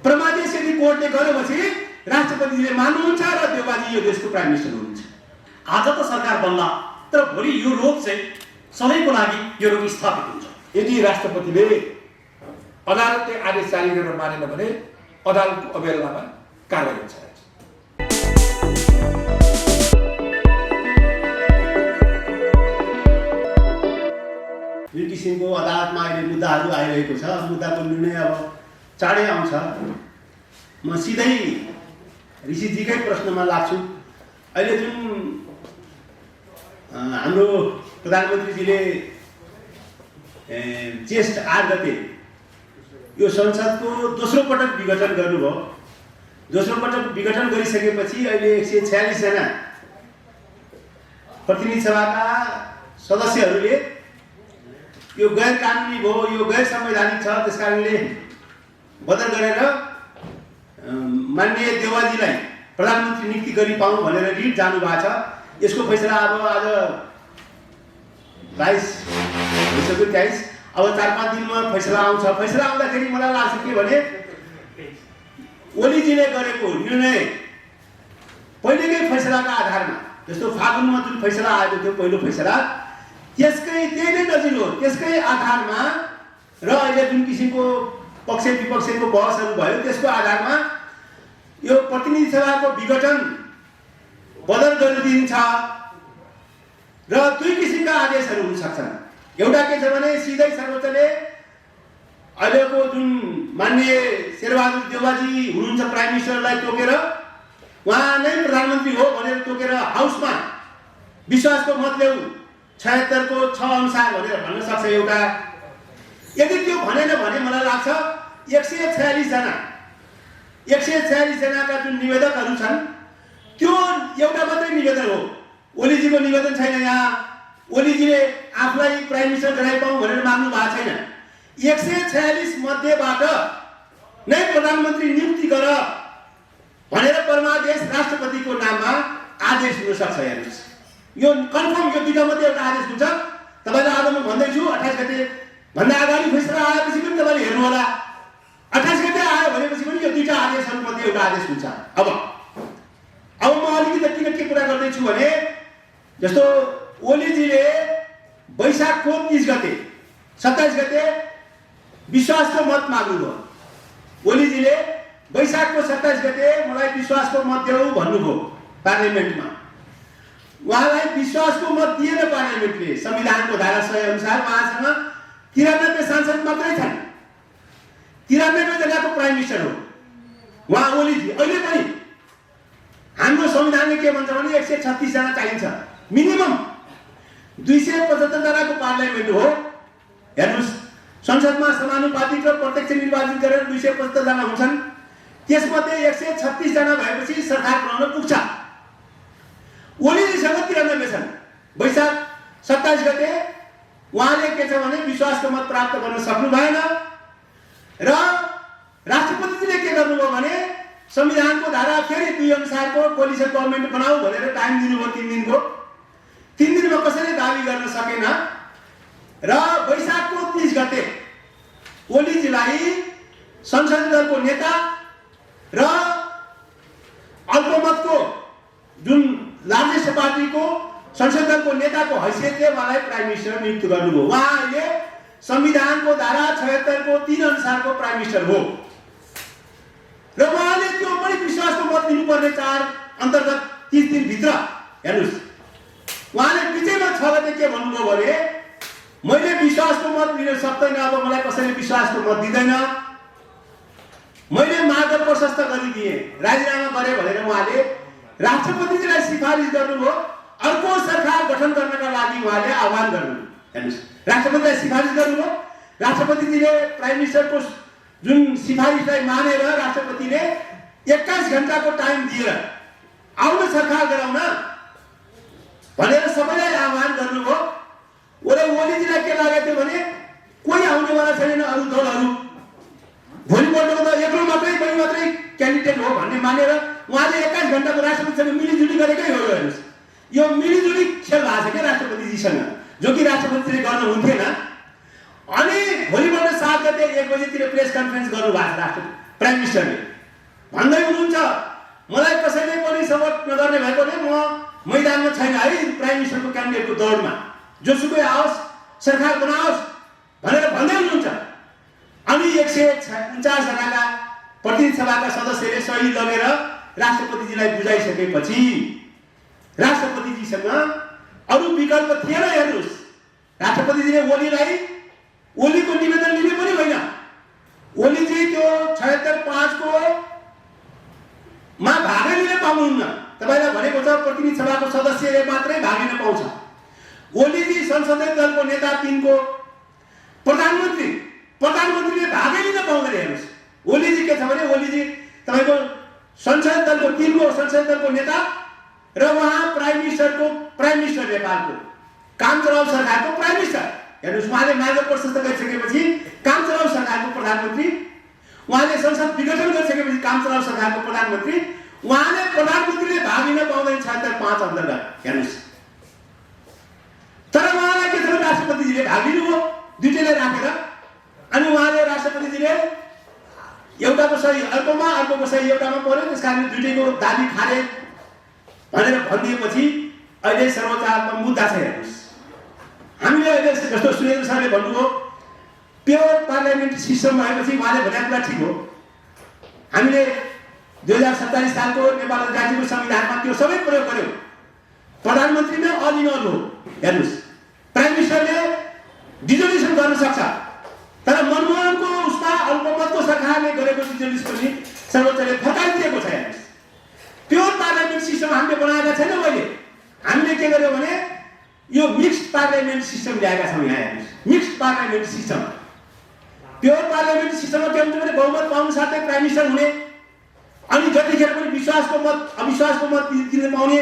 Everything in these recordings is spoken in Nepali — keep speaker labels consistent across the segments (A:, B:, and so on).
A: परमादेश यदि कोर्टले गरेपछि राष्ट्रपतिले मान्नुहुन्छ र देउबाजी यो देशको प्राइम मिनिस्टर हुनुहुन्छ।
B: आज त सरकार बन्ला, तर भोलि यो रोग चाहिँ सधैँको लागि यो रोग स्थापित हुन्छ।
C: यदि राष्ट्रपतिले अदालतले आदेश जारी गरेर मानेन भने अदालतको अवहेलनामा कारबाही हुन्छ।
D: जुन किसिमको अदालतमा अहिले मुद्दाहरू आइरहेको छ, मुद्दाको निर्णय अब चाँडै आउँछ। म सिधै ऋषिजीकै प्रश्नमा लाग्छु। अहिले जुन हाम्रो प्रधानमन्त्रीजीले जेष्ठ 8 गते यो संसदको दोस्रो पटक विघटन गर्नुभयो। दोस्रो पटक विघटन गरिसकेपछि अहिले 146 जना प्रतिनिधि सभाका सदस्यहरूले यो गैर कानुनी भयो, यो गैर संवैधानिक छ, त्यसकारणले बदल गरेर माननीय देउबाजीलाई प्रधानमन्त्री नियुक्ति गरी पाउँ भनेर रिट जानु भएको छ। यसको फैसला अब आज 22 भइसक्यो, 23, अब 4-5 दिनमा फैसला आउँछ। फैसला आउँदाखेरि मलाई लाग्छ के भने ओलीजीले गरेको निर्णय पहिलेकै फैसलाका आधारमा, जस्तो फागुनमा जुन फैसला आएको थियो पहिलो फैसला, त्यसकै त्यही नै नजिलो त्यसकै आधारमा र अहिले जुन किसिमको पक्ष विपक्षको बहसहरू भयो त्यसको आधारमा यो प्रतिनिधि सभाको विघटन बदल गरिदिन्छ र दुई किसिमका आदेशहरू हुन सक्छन्। एउटा के छ भने सिधै सर्वोच्चले अहिलेको जुन माननीय शेरबहादुर देउबाजी हुनुहुन्छ प्राइम मिनिस्टरलाई तोकेर उहाँ नै प्रधानमन्त्री हो भनेर तोकेर हाउसमा विश्वासको मत ल्याऊ 76 को 6 अनुसार भनेर भन्न सक्छ एउटा। यदि त्यो भनेन भने मलाई लाग्छ 146 जनाका जुन निवेदकहरू छन् त्यो एउटा मात्रै निवेदन हो। ओलीजीको निवेदन छैन। यहाँ ओलीजीले आफूलाई प्राइम मिनिस्टर गराइपाउँ भनेर माग्नु भएको छैन। 146 मध्येबाट नै प्रधानमन्त्री नियुक्ति गर भनेर परमादेश राष्ट्रपतिको नाममा आदेश हुन सक्छ। हेर्नुहोस्, यो कन्फर्म, यो दुईटा मध्ये एउटा आदेश हुन्छ। तपाईँलाई आज म भन्दैछु 28 गते भन्दा अगाडि फैसला आएपछि पनि तपाईँले हेर्नु होला। 28 गते आयो भनेपछि पनि यो दुईटा आदेशहरू मध्ये एउटा आदेश हुन्छ। अब म अलिकति किन के कुरा गर्दैछु भने जस्तो ओलीजीले वैशाखको 30 गते 27 गते विश्वासको मत माग्नुभयो। ओलीजीले वैशाखको 27 गते मलाई विश्वासको मत देऊ भन्नुभयो पार्लियामेन्टमा। उहाँलाई विश्वासको मत दिएन पार्लियामेन्टले। संविधानको धारा 100 अनुसार उहाँसँग 93 सांसद मात्रै छन्। 93 जनाको प्राइम मिनिस्टर हो उहाँ ओलीजी। अहिले पनि हाम्रो संविधानले के भन्छ भने 136 जना चाहिन्छ मिनिमम। 275 जनाको पार्लियामेन्ट हो। हेर्नुहोस्, संसदमा समानुपातिक र प्रत्यक्ष निर्वाचित गरेर 275 जना हुन्छन्। त्यसमध्ये 136 जना भएपछि सरकार बनाउन पुग्छ। ओलीजीसँग 93 छन्। वैशाख 27 गते उहाँले के छ भने विश्वासको मत प्राप्त गर्न सक्नु भएन र राष्ट्रपतिले के गर्नुभयो भने संविधानको धारा फेरि 2 अनुसारको कोलिसन गभर्नमेन्ट बनाऊ भनेर टाइम दिनुभयो 3 दिनको। 3 दिनमा कसैले दाबी गर्न सकेन र वैशाखको 30 गते ओलीजीलाई संसदीय दलको नेता र अल्पमतको जुन लार्जेस्ट पार्टीको संसदीय दलको नेताको हैसियतले उहाँलाई प्राइम मिनिस्टर नियुक्त गर्नुभयो। उहाँ अहिले संविधानको धारा 76 को 3 अनुसारको प्राइम मिनिस्टर हो र उहाँले त्यो पनि विश्वासको मत दिनुपर्ने 4 अन्तर्गत 30 दिनभित्र। हेर्नुहोस्, उहाँले बिचैमा 6 गते के भन्नुभयो भने मैले विश्वासको मत लिन सक्दैन, अब मलाई कसैले विश्वासको मत दिँदैन, मैले मार्ग प्रशस्त गरिदिएँ, राजीनामा गरेँ भनेर उहाँले राष्ट्रपतिजीलाई सिफारिस गर्नुभयो। अर्को सरकार गठन गर्नका लागि उहाँले आह्वान गर्नुभयो। हेर्नुहोस्, राष्ट्रपतिलाई सिफारिस गर्नुभयो। राष्ट्रपतिजीले प्राइम मिनिस्टरको जुन सिफारिसलाई मानेर राष्ट्रपतिले 21 घण्टाको टाइम दिएर आउन सरकार गराउन भनेर सबैलाई आह्वान गर्नुभयो। ओलीजीलाई के लागेको थियो भने कोही आउनेवाला छैन, अरू दलहरू भोलिपल्टको त एक्लो मात्रै क्यान्डिडेट हो भन्ने मानेर उहाँले 21 घण्टाको राष्ट्रपतिसँग मिलिजुली गरेकै हो। हेर्नुहोस्, यो मिलिजुली खेल भएको छ क्या राष्ट्रपतिजीसँग, जो कि राष्ट्रपतिले गर्न हुन्थेन। अनि भोलिपल्ट 7 गते 1 बजेतिर प्रेस कन्फरेन्स गर्नुभएको छ प्राइम मिनिस्टरले भन्दै हुनुहुन्छ मलाई कसैले पनि सपोर्ट नगर्ने भएकोले म मैदानमा छैन है प्राइम मिनिस्टरको क्यान्डिडेटको दौडमा, जोसुकै आओस् सरकार बनाओस् भनेर भन्दै हुनुहुन्छ। अनि 149 जनाका प्रतिनिधि सभाका सदस्यले सही लगेर राष्ट्रपतिजीलाई बुझाइसकेपछि राष्ट्रपतिजीसँग अरू विकल्प थिएन। हेर्नुहोस्, राष्ट्रपतिजीले ओलीको निवेदन लिने पनि होइन। ओलीजी त्यो 76-5 को मा भागै लिन पाउनुहुन्न। तपाईलाई भनेको छ प्रतिनिधि सभाको सदस्यले मात्रै भाग लिन पाउँछ। ओलीजी संसदीय दलको नेता 3 को प्रधानमन्त्रीले भागै लिन पाउँदैन। हेर्नुहोस्, ओलीजी के छ भने ओलीजी तपाईको संसदीय दलको 3 को संसदीय दलको नेता र उहाँ प्राइम मिनिस्टर नेपालको काम चलाउ सरकारको प्राइम मिनिस्टर। हेर्नुहोस्, उहाँले मार्ग प्रशस्त गरिसकेपछि काम चलाउ सरकारको प्रधानमन्त्री, उहाँले संसद विघटन गरिसकेपछि काम चलाउ सरकारको प्रधानमन्त्री, उहाँले प्रधानमन्त्रीले भाग लिन पाउँदैन 76-5 अन्तर्गत। हेर्नुहोस्, तर उहाँलाई के छ राष्ट्रपतिजीले भाग लिनुभयो दुईटैलाई राखेर। अनि उहाँले राष्ट्रपतिजीले एउटाको सही अर्कोमा अर्कोको सही एउटामा पर्यो, त्यसकारण दुईटैको दाबी खारेज भनेर भनिदिएपछि अहिले सर्वोच्च अदालतमा मुद्दा छ। हेर्नुहोस्, हामीले अहिले जस्तो सुरेन्द्र सरले भन्नुभयो प्योर पार्लियामेन्ट्री सिस्टम भएपछि उहाँले भनेको कुरा ठिक हो। हामीले 2047 सालको नेपाल राज्यको संविधानमा त्यो सबै प्रयोग गर्यौँ। प्रधानमन्त्री नै अल इन अल हो। हेर्नुहोस्, प्राइम मिनिस्टरले डिजोल्युसन गर्न सक्छ, तर मनमोहनको उसमा अल्पमतको सरकारले गरेको डिजोल्युसन पनि सर्वोच्चले फर्काइदिएको छ। हेर्नुहोस्, प्योर पार्लियामेन्ट सिस्टम हामीले बनाएका छैनौँ। अहिले हामीले के गर्यौँ भने यो मिक्स्ड पार्लियामेन्ट सिस्टम ल्याएका छौँ। यहाँ हेर्नुहोस्, mixed parliament system. Pure parliament सिस्टममा के हुन्छ भने बहुमत पाउनु साथै प्राइम मिनिस्टर हुने, अनि जतिखेर पनि विश्वासको मत अविश्वासको मत दिन पाउने।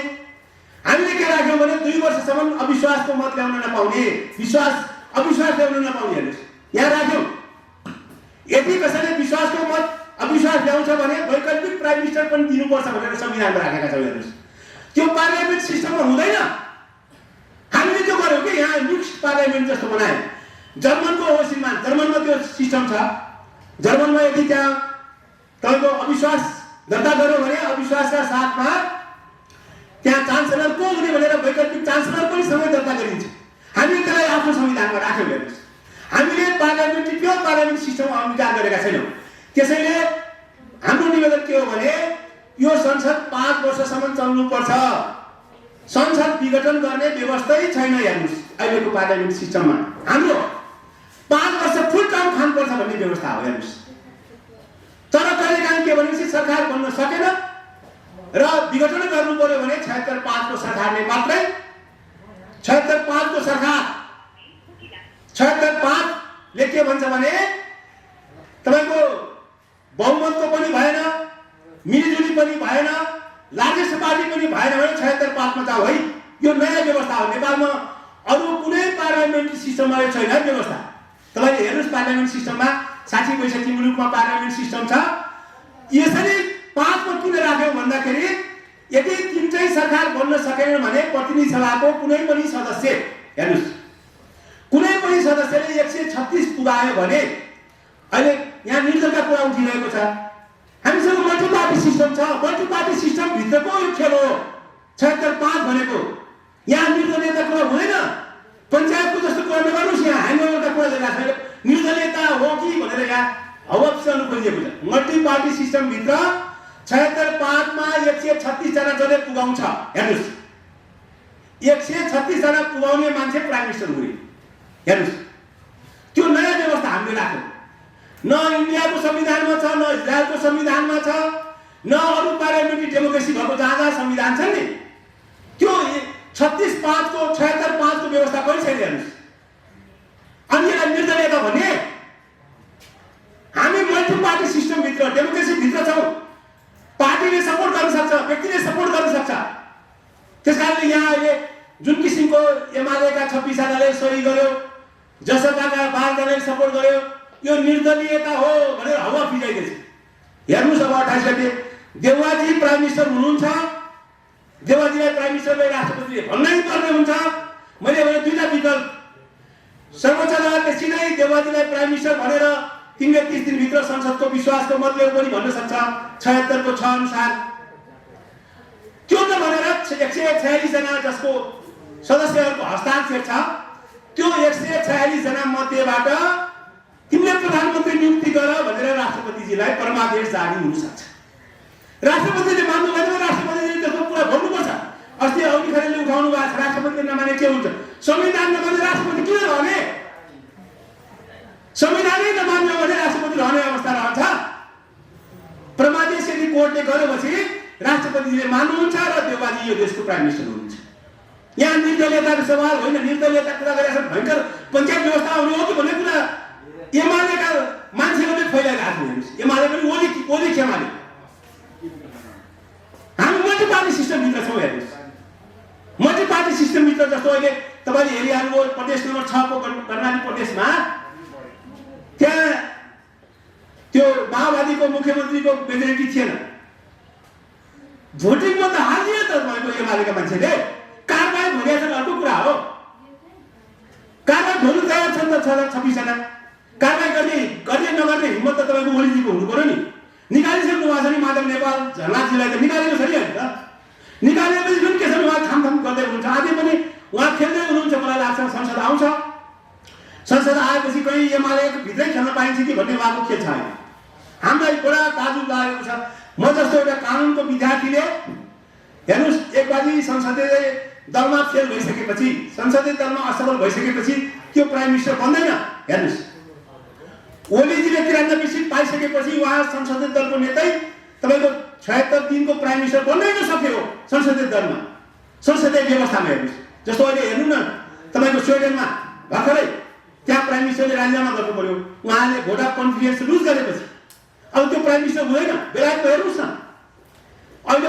D: हामीले के राख्यौँ भने 2 वर्षसम्म अविश्वासको मत ल्याउन नपाउने, अविश्वास ल्याउन नपाउने। हेर्नुहोस्, यहाँ राख्यौँ। यदि कसैले विश्वासको मत अविश्वास ल्याउँछ भने वैकल्पिक प्राइम मिनिस्टर पनि दिनुपर्छ भनेर संविधानमा राखेका छौँ। हेर्नुहोस्, त्यो पार्लियामेन्ट सिस्टममा हुँदैन। हामीले त्यो गर्यौँ कि यहाँ मिक्स्ड पार्लियामेन्ट जस्तो बनायौँ। जर्मनको हो श्रीमान, जर्मनमा त्यो सिस्टम छ। जर्मनमा यदि त्यहाँ तपाईँको अविश्वास दर्ता गर्यो भने अविश्वासका साथमा त्यहाँ चान्सलर को हुने भनेर वैकल्पिक चान्सलर पनि सँगै दर्ता गरिन्छ। हामीले त्यसलाई आफ्नो संविधानमा राख्यौँ। हेर्नुहोस्, हामीले प्योर पार्लियामेन्ट सिस्टम अंगीकार गरेका छैनौँ। त्यसैले हाम्रो निवेदन के हो भने यो संसद 5 वर्षसम्म चल्नुपर्छ। संसद विघटन गर्ने व्यवस्थै छैन। हेर्नुहोस्, अहिलेको पार्लियामेन्ट सिस्टममा हाम्रो 5 वर्ष फुल टर्म खानुपर्छ भन्ने व्यवस्था हो। हेर्नुहोस्, तर कहिलेकाहीँ के भनेपछि सरकार बन्न सकेन र विघटन गर्नु पर्यो भने 76-5 को सरकारले मात्रै 76-5 को सरकार 76-5 ले के भन्छ भने तपाईको बहुमतको पनि भएन, मिलिजुली पनि भएन, लार्जेस्ट पार्टी पनि भएन भने 76-5 मा जाऊ है। यो नयाँ व्यवस्था हो। नेपालमा अरू कुनै पार्लियामेन्ट्री सिस्टममा यो छैन व्यवस्था। तपाईले हेर्नुस्, पार्लियामेन्ट सिस्टममा 60-65 मुलुकमा पार्लियामेन्ट सिस्टम छ। यसरी 5 को किन राख्यौं भन्दाखेरि यदि तिनटै सरकार बन्न सकेन भने प्रतिनिधि सभाको कुनै पनि सदस्य, हेर्नुस्, कुनै पनि सदस्यले 136 पुगायो भने अहिले यहाँ निर्दलका कुरा उठिरहेको छ। हामीसँग मल्टी पार्टी सिस्टम छ। मल्टी पार्टी सिस्टम भित्रको यो खेल हो 76-5 भनेको। यहाँ निर्दलीयता कुरा हुँदैन। पञ्चायतको जस्तो कुरा नगर्नुस्। यहाँ ह्याङओभरका कुरा गरिरहेको छ। निर्दलीयता हो कि भनेर यहाँ हवा फिसाउनु खोजिएको छ। मल्टी पार्टी सिस्टम भित्र 76-5 मा 136 जना जसले पुगाउँछ। हेर्नुस्, 136 जना पुगाउने मान्छे प्राइम मिनिस्टर हुने। हेर्नुस्, त्यो नयाँ व्यवस्था हामीले राख्यौं। न इन्डियाको संविधानमा छ, न इजरायलको संविधानमा छ, न अरू पार्लियामेन्ट्री डेमोक्रेसी भएको जहाँ संविधान छ नि त्यो 76-5 को 76-5 को व्यवस्था पनि छैन। हेर्नुस्, अनि यसलाई निर्दलीयता भन्ने। हामी मल्टी पार्टी सिस्टम भित्र डेमोक्रेसी भित्र छौं। पार्टीले सपोर्ट गर्न सक्छ, व्यक्तिले सपोर्ट गर्न सक्छ। त्यसकारणले यहाँ अहिले जुन किसिमको एमालेका 26 जनाले सही गर्यो, जसपाका 12 जनाले सपोर्ट गर्यो, यो निर्दलीयता हो भनेर हावा फिजाइदैछ। हेर्नुस्, अब 28 गते देउवाजी प्राइम मिनिस्टर हुनुहुन्छ। देउवाजीलाई प्राइम मिनिस्टरले राष्ट्रपतिले भन्नै पर्ने हुन्छ। मैले भने दुईटा विकल्प, सर्वोच्च अदालतले सिधै देउवाजीलाई प्राइम मिनिस्टर भनेर तिमीले 30 दिनभित्र संसदको विश्वासको मत ल्याऊ पनि भन्न सक्छ 76 को 6 अनुसार। त्यो त भनेर 146 जना जसको सदस्यहरूको हस्ताक्षर छ, त्यो 146 जना मध्येबाट तिमीले प्रधानमन्त्री नियुक्ति गर भनेर राष्ट्रपतिजीलाई परमादेश जारी हुन सक्छ। राष्ट्रपतिले मान्नु भएन, राष्ट्रपतिले त्यसको कुरा भन्नुपर्छ। अस्ति औली खरेलले उठाउनु भएको छ, राष्ट्रपतिले नमाने के हुन्छ? संविधान नमाने राष्ट्रपति किन रहने? संविधानै नमान्यो भने राष्ट्रपति रहने अवस्था रहन्छ। परमादेश यदि कोर्टले गरेपछि राष्ट्रपतिजीले मान्नुहुन्छ र देउबाजी यो देशको प्राइम मिनिस्टर हुनुहुन्छ। यहाँ निर्दलीयताको सवाल होइन, निर्दलीयता कुरा गरेर भयङ्कर पञ्चायत व्यवस्था आउने हो कि भन्ने कुरा एमालेका मान्छेहरूले फैलाइरहेको हेर्नुहोस्। एमाले पनि ओली खेमाले हामी मल्टी पार्टी सिस्टमभित्र छौँ। हेर्नुहोस्, मल्टी पार्टी सिस्टमभित्र जस्तो अहिले तपाईँले हेरिहाल्नुभयो प्रदेश नम्बर 6 को कर्णाली प्रदेशमा त्यहाँ त्यो माओवादीको मुख्यमन्त्रीको मेजोरिटी थिएन। भोटिङमा त हालियो त भएको एमालेका मान्छेले। कारबाही भनिएको छ अर्को कुरा हो। कारबाही भन्नु तयार छन् त 26 जना। कारबाही गर्ने नगर्ने हिम्मत त तपाईँको ओलीजीको हुनु पर्यो नि। निकालिसक्नु भएको छ नि माधव नेपाल झलनाथजीलाई त निकालेको छ नि होइन त। निकालेपछि पनि के छ उहाँ थामथाम गर्दै हुनुहुन्छ। आजै पनि उहाँ खेल्दै हुनुहुन्छ। मलाई लाग्छ संसद आउँछ, संसद आएपछि कहीँ एमालेको भित्रै खेल्न पाइन्छ कि भन्ने उहाँको खेल छ। हामीलाई बडा ताजुब लागेको छ। म जस्तो एउटा कानुनको विद्यार्थीले हेर्नुहोस्, एक बाजी संसदीय दलमा फेल भइसकेपछि, संसदीय दलमा असफल भइसकेपछि त्यो प्राइम मिनिस्टर बन्दैन। हेर्नुहोस्, ओलीजीले 93 सिट पाइसकेपछि उहाँ संसदीय दलको नेतै तपाईँको 76 दिनको प्राइम मिनिस्टर बन्नै नसक्यो संसदीय दलमा, संसदीय व्यवस्थामा। हेर्नुहोस्, जस्तो अहिले हेर्नु न तपाईँको स्विडेनमा भर्खरै त्यहाँ प्राइम मिनिस्टरले राजीनामा गर्नु पर्यो। उहाँले भोट अफ कन्फिडेन्स लुज गरेपछि अब त्यो प्राइम मिनिस्टर हुँदैन। बेलायतको हेर्नुहोस् न, अहिले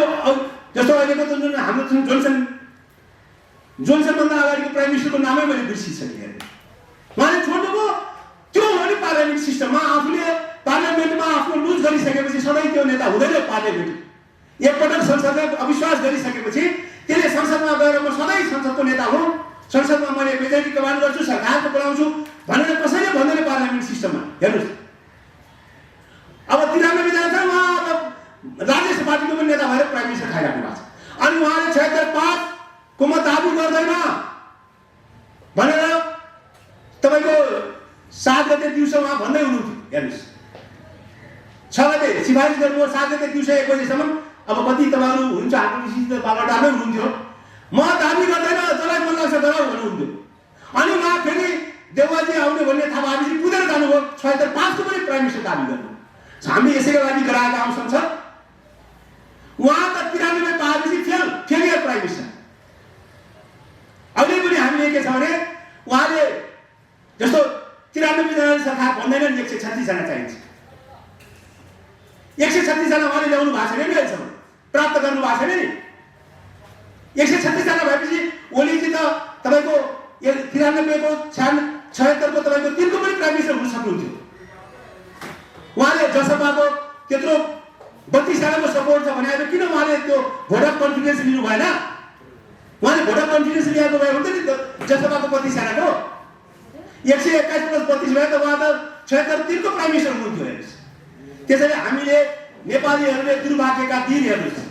D: जस्तो अहिलेको त जुन हाम्रो जोन्सनभन्दा अगाडिको प्राइम मिनिस्टरको नामै मैले बिर्सिसकेँ। उहाँले छोड्नुभयो। त्यो हो नि पार्लियामेन्ट सिस्टममा। आफूले पार्लियामेन्टमा आफ्नो लुज गरिसकेपछि सधैँ त्यो नेता हुँदैन। पार्लियामेन्ट एकपटक संसदलाई अविश्वास गरिसकेपछि त्यसले संसदमा गएर म सधैँ संसदको नेता हुँ, संसदमा मैले मेजोरिटी कमान्ड गर्छु, सरकारको बोलाउँछु भनेर कसैले भन्दैन पार्लियामेन्ट सिस्टममा। हेर्नुहोस्, अब 93 जना छ, उहाँ अब राजेश पार्टीको पनि नेता भएर प्राइम मिनिस्टर खाइराख्नु भएको छ। अनि उहाँले 76.5 को म दाबी गर्दैन भनेर तपाईँको 7 गते दिउँसो उहाँ भन्दै हुनुहुन्थ्यो। हेर्नुहोस्, 6 गते सिफारिस गर्नुभयो, 7 गते दिउँसो 1 बजेसम्म। अब कति तपाईँहरू हुनुहुन्छ हाम्रो विशिष्ट बालडामै हुनुहुन्थ्यो। म दाबी गर्दैन, जसलाई मन लाग्छ गराउ भन्नुहुन्थ्यो। अनि उहाँ फेरि देउबाजी आउने भन्ने थाहा भएपछि कुदेर जानुभयो। 76.5 को पनि प्राइम मिनिस्टर दाबी गर्नु। हामी यसैको लागि गराएका हौँ संसद। उहाँ त 93 पाएपछि फेरि प्राइम मिनिस्टर। अहिले पनि हामीले के छ भने उहाँले जस्तो 93 जना सरकार भन्दैनन्, 136 जना चाहिन्छ। 136 जना उहाँले ल्याउनु भएको छैन नि, अहिलेसम्म प्राप्त गर्नु भएको छैन नि। 136 जना भएपछि ओलीजी त तपाईँको 93 को 76 को तपाईँको 3 को पनि प्राइम मिनिस्टर हुन सक्नुहुन्थ्यो। उहाँले जसपाको त्यत्रो 32 जनाको सपोर्ट छ भने किन उहाँले त्यो भोट अफ कन्फिडेन्स लिनु भएन? उहाँले भोट अफ कन्फिडेन्स लिएको भए हुन्थ्यो नि जसपाको 32 जनाको। 121 + 32 भए त उहाँ त 76 को प्राइम मिनिस्टर हुनुहुन्थ्यो। हेर्नुहोस्, त्यसैले हामीले नेपालीहरूले दुर्भाग्यका दिन हेर्नुहोस्,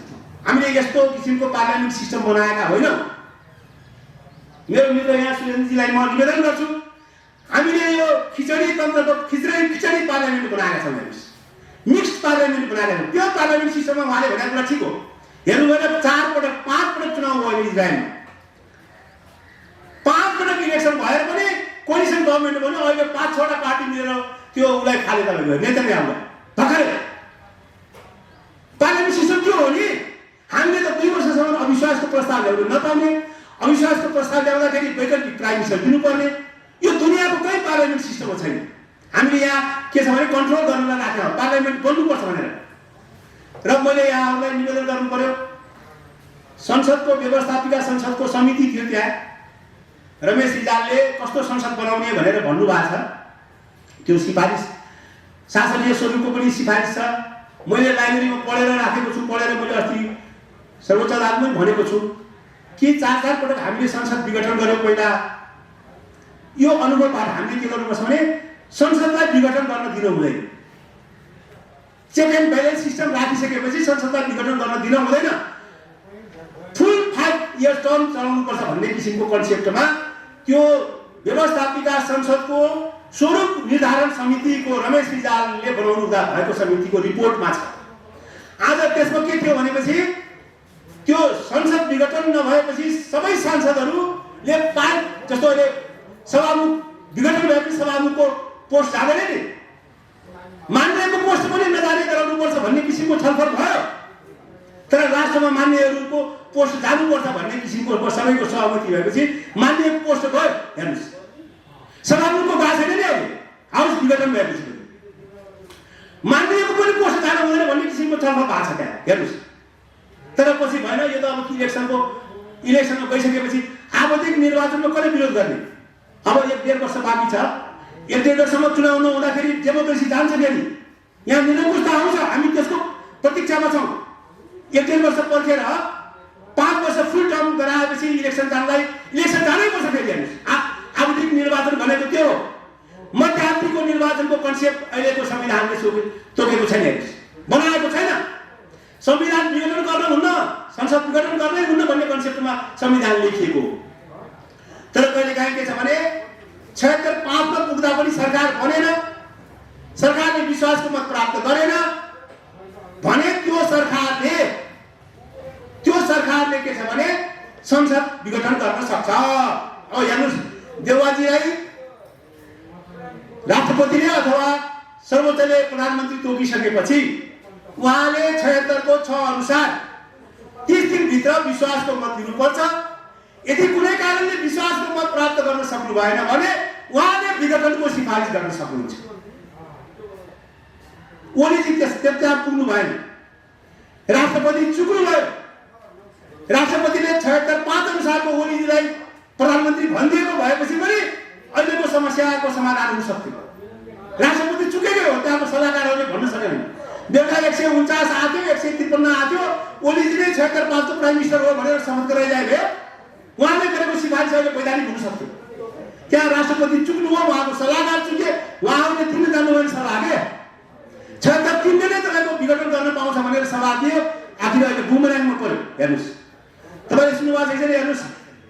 D: हामीले यस्तो किसिमको पार्लियामेन्ट सिस्टम बनाएका होइनौँ। मेरो मित्र यहाँ सुरेन्द्रजीलाई म निवेदन गर्छु, हामीले यो खिचडी तन्त्रको खिचडी पार्लियामेन्ट बनाएका छौँ। हेर्नुहोस्, मिक्स्ड पार्लियामेन्ट बनाएका छौँ। त्यो पार्लियामेन्ट सिस्टममा उहाँले भनेको कुरा ठिक हो। हेर्नु भएन, 5 पटक चुनाव भयो इजरायलमा। 5 पटक इलेक्सन भएर पनि कोलिसन गभर्मेन्ट भन्यो। अहिले 5-6वटा पार्टी मिलेर त्यो उसलाई फालेर लग्यो नेतन्याहुलाई भर्खरै। पार्लियामेन्ट सिस्टम त्यो हो नि। हामीले त 2 वर्षसम्म अविश्वासको प्रस्ताव ल्याउनु नपाउने, अविश्वासको प्रस्ताव ल्याउँदाखेरि वैकल्पिक प्राइम मिनिस्टर दिनुपर्ने, यो दुनियाँको कहीँ पार्लियामेन्ट सिस्टममा छैन। हामीले यहाँ के छ भने कन्ट्रोल गर्नलाई राखेको हो, पार्लियामेन्ट बन्नुपर्छ भनेर। र मैले यहाँहरूलाई निवेदन गर्नु पर्यो, संसदको व्यवस्थापिका संसदको समिति थियो, त्यहाँ रमेश रिजालले कस्तो संसद बनाउने भनेर भन्नुभएको छ। त्यो सिफारिस शासकीय स्वरूपको पनि सिफारिस छ। मैले लाइब्रेरीमा पढेर राखेको छु। पढेर मैले अस्ति सर्वोच्च अदालतमा भनेको छु कि 4 पटक हामीले संसद विघटन गर्यौँ। पहिला यो अनुभवबाट हामीले के गर्नुपर्छ भने संसदलाई विघटन गर्न दिन हुँदैन। चेक एन्ड ब्यालेन्स सिस्टम राखिसकेपछि संसदलाई विघटन गर्न दिन हुँदैन। फुल 5 इयर्स टर्म चलाउनुपर्छ भन्ने किसिमको कन्सेप्टमा त्यो व्यवस्थापिका संसदको स्वरूप निर्धारण समितिको रमेश रिजालले बनाउनु भएको समितिको रिपोर्टमा छ। आज त्यसमा के थियो भनेपछि त्यो संसद विघटन नभएपछि सबै सांसदहरूले जस्तो अहिले सभामुख विघटन भएपछि सभामुखको पोस्ट जाँदैन नि, मान्यको पोस्ट पनि नजाने गराउनुपर्छ भन्ने किसिमको छलफल भयो। तर राष्ट्रमा मान्यहरूको पोस्ट जानुपर्छ भन्ने किसिमको सबैको सहमति भएपछि मान्यको पोस्ट गयो। हेर्नुहोस्, सभामुखको गएको छैन नि, अहिले हाउस विघटन भएपछि मान्यको पनि पोस्ट जानु हुँदैन भन्ने किसिमको छलफल भएको छ त्यहाँ। हेर्नुहोस्, तर पछि भएन। यो त अब इलेक्सनमा गइसकेपछि आवधिक निर्वाचनमा कसले विरोध गर्ने? अब 1.5 वर्ष बाँकी छ। 1.5 वर्षमा चुनाव नहुँदाखेरि डेमोक्रेसी जान्छ फेरि। यहाँ निरङ्कुश त आउँछ, हामी त्यसको प्रतीक्षामा छौँ। 1.5 वर्ष पर्खेर 5 वर्ष फुल टर्म गराएपछि इलेक्सन जानै पर्छ फेरि। हेर्नुहोस्, आवधिक निर्वाचन भनेको त्यो हो। मध्यावधिको निर्वाचनको कन्सेप्ट अहिलेको संविधानले तोकेको छैन, हेर्नुहोस्, बनाएको छैन। संविधान विघटन गर्न हुन्न, संसद विघटन गर्नै हुन्न भन्ने कन्सेप्टमा संविधान लेखिएको हो। तर कहिलेकाहीँ के छ भने 76-5 मा पुग्दा पनि सरकार बनेन, सरकारले विश्वासको मत प्राप्त गरेन भने त्यो सरकारले के छ भने संसद विघटन गर्न सक्छ। अब हेर्नुहोस्, देउवाजीलाई राष्ट्रपतिले अथवा सर्वोच्चले प्रधानमन्त्री तोकिसकेपछि उहाँले 76 को 6 अनुसार 30 दिनभित्र विश्वासको मत दिनुपर्छ। यदि कुनै कारणले विश्वासको मत प्राप्त गर्न सक्नु भएन भने उहाँले विघटनको सिफारिस गर्न सक्नुहुन्छ। ओलीजी त्यहाँ पुग्नु भएन, राष्ट्रपति चुक्नु भयो। राष्ट्रपतिले 76-5 अनुसारको ओलीजीलाई प्रधानमन्त्री भनिदिएको भएपछि पनि अहिलेको समस्याको समाधान हुन सक्थ्यो। राष्ट्रपति चुकेकै हो, त्यहाँको सल्लाहकारहरूले भन्न सकेन। बेलुका 149 आथ्यो, 153 आथ्यो, ओलीजीले 76-5 को प्राइम मिनिस्टर हो भनेर शपथ गराइदिए भए उहाँले गरेको सिफारिस अहिले वैधानिक हुन सक्थ्यो। त्यहाँ राष्ट्रपति चुक्नु हो, उहाँको सल्लाहकार चुके, उहाँले तिर्न जानुभयो सल्लाह के 76-3 ले नै तपाईँको विघटन गर्न पाउँछ भनेर सल्लाह दियो। आखिर अहिले बुमराङमा पर्यो। हेर्नुहोस्, तपाईँले सुन्नुभएको छ। हेर्नुहोस्,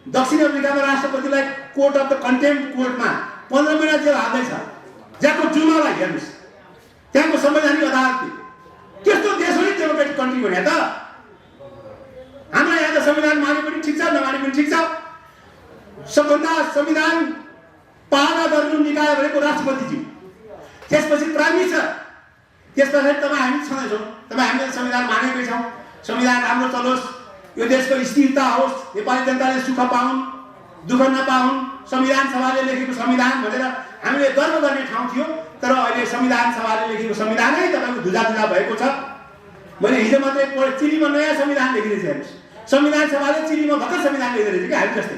D: दक्षिण अफ्रिकामा राष्ट्रपतिलाई कोर्ट अफ द कन्टेम्प्ट कोर्टमा 15 महिना जेल हाल्दैछ। ज्याको जुमालाई हेर्नुहोस्, त्यहाँको संवैधानिक अदालतले त्यस्तो देश हो नि डेमोक्रेटिक कन्ट्री भने त। हाम्रो यहाँ त संविधान माने पनि ठिक छ, नमाने पनि ठिक छ। सबभन्दा संविधान पालना गर्नु निकाय भनेको राष्ट्रपतिज्यू, त्यसपछि प्राइम मिनिस्टर, त्यसपछि तपाईँ हामी छँदैछौँ। तपाईँ हामीले संविधान मानेकै छौँ। संविधान राम्रो चलोस्, यो देशको स्थिरता होस्, नेपाली जनताले सुख पाउन्, दुःख नपाउन्, संविधान सभाले लेखेको संविधान भनेर हामीले गर्व गर्ने ठाउँ थियो। तर अहिले संविधान सभाले लेखेको संविधानै तपाईँको धुजा भएको छ। मैले हिजो मात्रै चिलीमा नयाँ संविधान लेखिरहेछ। हेर्नुहोस्, संविधान सभाले चिलीमा भर्खर संविधान लेखिरहेछ कि हामी जस्तै।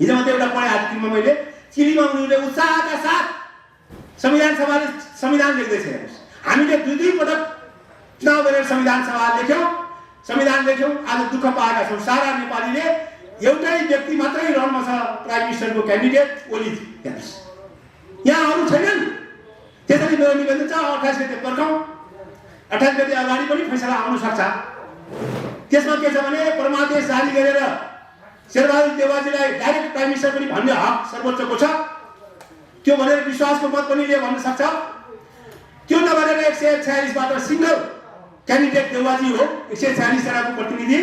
D: हिजो मात्रै एउटा पढेँ आर्टिकलमा मैले, चिलीमा उनीहरूले उत्साहका साथ संविधान सभाले संविधान लेख्दैछ। हेर्नुहोस्, हामीले 2 पटक चुनाव गरेर संविधान लेख्यौँ, आज दुःख पाएका छौँ। सारा नेपालीले एउटै व्यक्ति मात्रै रहनमा छ, प्राइम मिनिस्टरको क्यान्डिडेट ओलीजी। हेर्नुहोस्, यहाँ अरू छैनन्। त्यसैले मेरो निवेदन छ, 28 गते पर्खौँ। 28 गते अगाडि पनि फैसला आउन सक्छ। त्यसमा के छ भने परमादेश जारी गरेर शेरबहादुर देउवाजीलाई डाइरेक्ट प्राइम मिनिस्टर पनि भन्ने हक सर्वोच्चको छ। त्यो भनेर विश्वासको मत पनि ले भन्न सक्छ। त्यो नगरेर 146 बाट सिंगल क्यान्डिडेट देउवाजी हो, 146 जनाको प्रतिनिधि,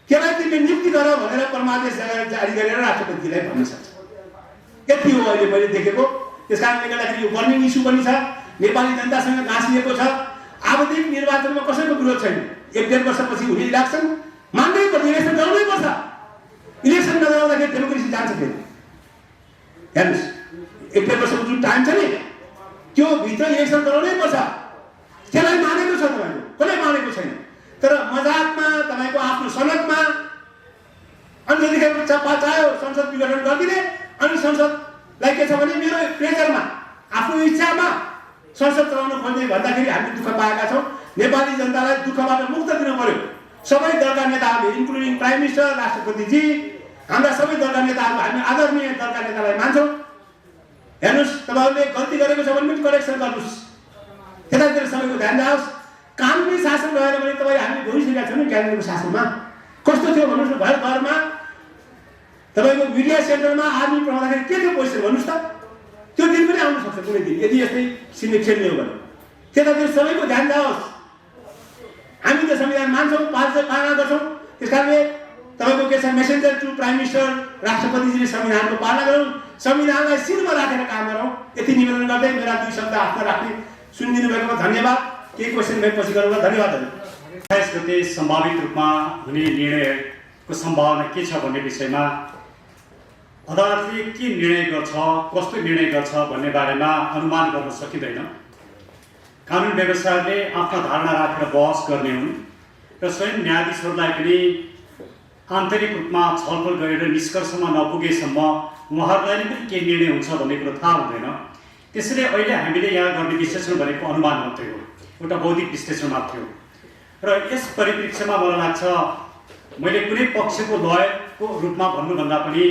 D: त्यसलाई तिमीले नियुक्ति गर भनेर परमादेश जारी गरेर राष्ट्रपतिलाई भन्न सक्छ। यति हो अहिले मैले देखेको। त्यसकारणले गर्दाखेरि यो बर्निङ इस्यु पनि छ, नेपाली जनतासँग गाँसिएको छ। आवधिक निर्वाचनमा कसैको विरोध छैन। 1.5 वर्षपछि हुने इलेक्सन मान्नै पर्छ, इलेक्सन गराउनै पर्छ। इलेक्सन नगराउँदाखेरि डेमोक्रेसी जान्छ फेरि। हेर्नुहोस्, 1.5 वर्षको जुन टाइम छ नि, त्यो भित्र इलेक्सन गराउनै पर्छ। त्यसलाई मानेको छ तपाईँले, कसले मानेको छैन। तर मजाकमा तपाईँको आफ्नो सनदमा अनि त्यतिखेर चप्पा चाह्यो संसद विघटन गरिदिने, अनि संसदलाई के छ भने मेरो प्रेजरमा आफ्नो इच्छामा संसद चलाउन खोज्दै भन्दाखेरि हामीले दुःख पाएका छौँ। नेपाली जनतालाई दुःखबाट मुक्त दिन पर्यो। सबै दलका नेताहरूले इन्क्लुडिङ प्राइम मिनिस्टर, राष्ट्रपतिजी, हाम्रा सबै दलका नेताहरू, हामी आदरणीय दलका नेतालाई मान्छौँ। हेर्नुहोस्, तपाईँहरूले गल्ती गरेको छ भने पनि करेक्सन गर्नुहोस्, त्यतातिर सबैको ध्यान जाओस्। कानुनी शासन रहेन भने तपाईँ हामीले भोगिसकेका छौँ नि क्याबिनेटको शासनमा। कस्तो थियो भन्नुहोस् न, घर घरमा तपाईँको मिडिया सेन्टरमा आर्मी पढाउँदाखेरि के थियो पोजिसन भन्नुहोस् त। त्यो दिन पनि आउन सक्छ कुनै दिन, यदि यस्तै सिने खेल्ने हो भने। त्यतातिर सबैको ध्यान जाओस्। हामी त संविधान मान्छौँ, पालना गर्छौँ। त्यस कारणले तपाईँको के छ, मेसेन्जर टु प्राइम मिनिस्टर, राष्ट्रपतिजीले संविधानको पालना गरौँ, संविधानलाई शिरमा राखेर काम गरौँ। यति निवेदन गर्दै मेरा 2 शब्द आफ्ना राख्ने सुनिदिनु भएकोमा धन्यवाद। केही क्वेसन भएपछि गरौँला। धन्यवाद।
B: 28 गते सम्भावित रूपमा हुने निर्णयको सम्भावना के छ भन्ने विषयमा अदालतले के निर्णय गर्छ, कस्तो निर्णय गर्छ भन्ने बारेमा अनुमान गर्न सकिँदैन। कानुन व्यवस्थाले आफ्ना धारणा राखेर बहस गर्ने हुन् र स्वयं न्यायाधीशहरूलाई पनि आन्तरिक रूपमा छलफल गरेर निष्कर्षमा नपुगेसम्म उहाँहरूलाई पनि के निर्णय हुन्छ भन्ने कुरो थाहा हुँदैन। त्यसैले अहिले हामीले यहाँ गर्ने विश्लेषण भनेको अनुमान मात्रै हो, एउटा बौद्धिक विश्लेषण मात्रै हो। र यस परिप्रेक्ष्यमा मलाई लाग्छ मैले कुनै पक्षको लयरको रूपमा भन्नुभन्दा पनि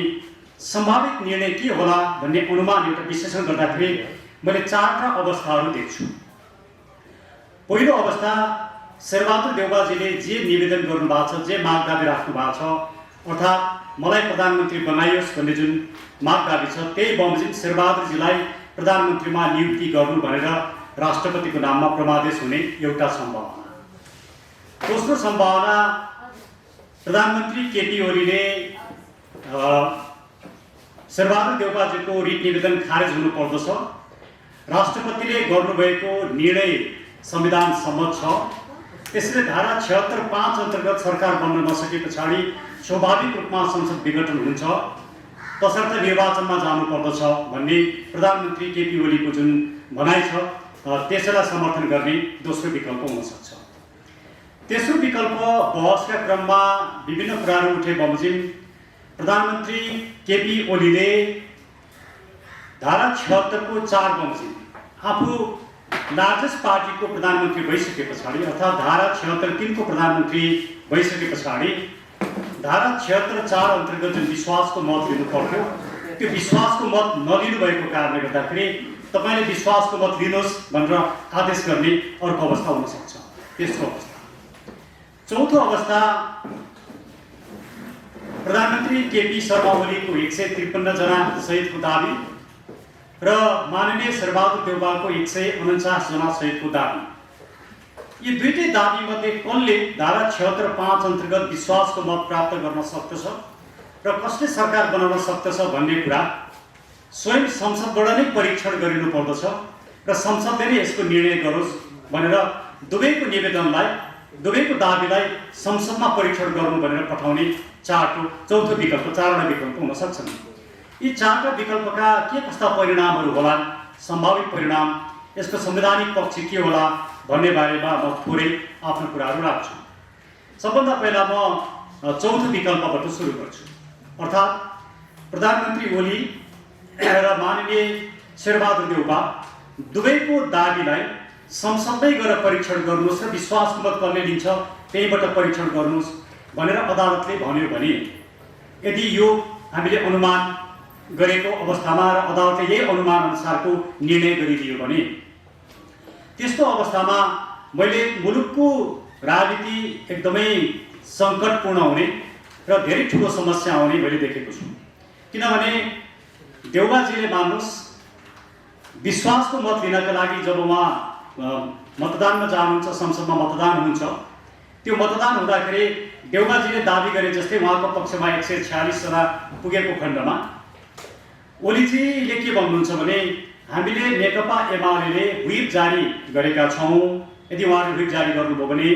B: सम्भावित निर्णय के होला भन्ने अनुमान एउटा विश्लेषण गर्दाखेरि मैले 4 अवस्थाहरू देख्छु। पहिलो अवस्था, शेरबहादुर देउवाजीले जे निवेदन गर्नुभएको छ, जे माग दाबी राख्नु भएको छ, अर्थात् मलाई प्रधानमन्त्री बनाइयोस् भन्ने जुन माग दाबी छ, त्यही बमोजिम शेरबहादुरजीलाई प्रधानमन्त्रीमा नियुक्ति गर्नु भनेर राष्ट्रपतिको नाममा प्रमादेश हुने एउटा सम्भावना। दोस्रो सम्भावना, प्रधानमन्त्री केपी ओलीले शेरबहादुर देउवाजीको रिट निवेदन खारेज हुनु पर्दछ। राष्ट्रपतिले गर्नुभएको निर्णय संविधान सम्मत छ। त्यसैले धारा 76(5) अन्तर्गत सरकार बन्न नसके पछाडि स्वाभाविक रूपमा संसद विघटन हुन्छ, तसर्थ निर्वाचनमा जानु पर्दछ भन्ने प्रधानमन्त्री केपी ओलीको जुन भनाइ छ, त्यसैलाई समर्थन गर्ने दोस्रो विकल्प हुन सक्छ। तेस्रो विकल्प, बहसका क्रममा विभिन्न कुराहरू उठे बमोजिम प्रधानमन्त्री केपी ओलीले धारा 76 को 4 बमोजिम आफू लार्जेस्ट पार्टीको प्रधानमन्त्री भइसके पछाडि, अर्थात् धारा 76(3) को प्रधानमन्त्री भइसके पछाडि धारा 76(4) अन्तर्गत जुन विश्वासको मत लिनु पर्थ्यो, त्यो विश्वासको मत नलिनु भएको कारणले गर्दाखेरि तपाईँले विश्वासको मत लिनुहोस् भनेर आदेश गर्ने अर्को अवस्था हुन सक्छ। तेस्रो अवस्था। चौथो अवस्था, प्रधानमन्त्री केपी शर्मा ओलीको 153 जना सहितको दाबी र माननीय शेरबहादुर देउवाको 149 जना सहितको दाबी। यी दुईटै दाबी मध्ये कसले धारा 76(5) अन्तर्गत विश्वासको मत प्राप्त गर्न सक्दछ र कसले सरकार बनाउन सक्दछ भन्ने कुरा स्वयं संसदबाट नै परीक्षण गरिनु पर्दछ र संसदले नै यसको निर्णय गरोस् भनेर दुवैको निवेदनलाई, दुवैको दाबीलाई संसदमा परीक्षण गर्नु भनेर पठाउने चौथो विकल्प, 4वटा विकल्प हुन सक्छन्। यी 4 विकल्पका के कस्ता परिणामहरू होला, सम्भावित परिणाम, यसको संवैधानिक पक्ष के होला भन्ने बारेमा म थोरै आफ्नो कुराहरू राख्छु। सबभन्दा पहिला म चौथो विकल्पबाट सुरु गर्छु, अर्थात् प्रधानमन्त्री ओली र माननीय शेरबहादुर देउवा दुवैको दाबीलाई संसदमै गएर परीक्षण गर्नुहोस् र विश्वासको मत कसले लिन्छ त्यहीबाट परीक्षण गर्नुहोस् भनेर अदालतले भन्यो भने, यदि यो हामीले अनुमान गरेको अवस्थामा र अदालतले यही अनुमान अनुसारको निर्णय गरिदियो भने, त्यस्तो अवस्थामा मैले मुलुकको राजनीति एकदमै सङ्कटपूर्ण हुने र धेरै ठुलो समस्या आउने मैले देखेको छु। किनभने देउवाजीले मान्नुहोस्, विश्वासको मत लिनका लागि जब उहाँ मतदानमा जानुहुन्छ, संसदमा मतदान हुन्छ, त्यो मतदान हुँदाखेरि देउवाजीले दाबी गरे जस्तै उहाँको पक्षमा 146 जना पुगेको खण्डमा ओलीजीले के भन्नुहुन्छ भने, हामीले नेकपा एमाले व्हिप जारी गरेका छौँ, यदि उहाँले व्हिप जारी गर्नुभयो भने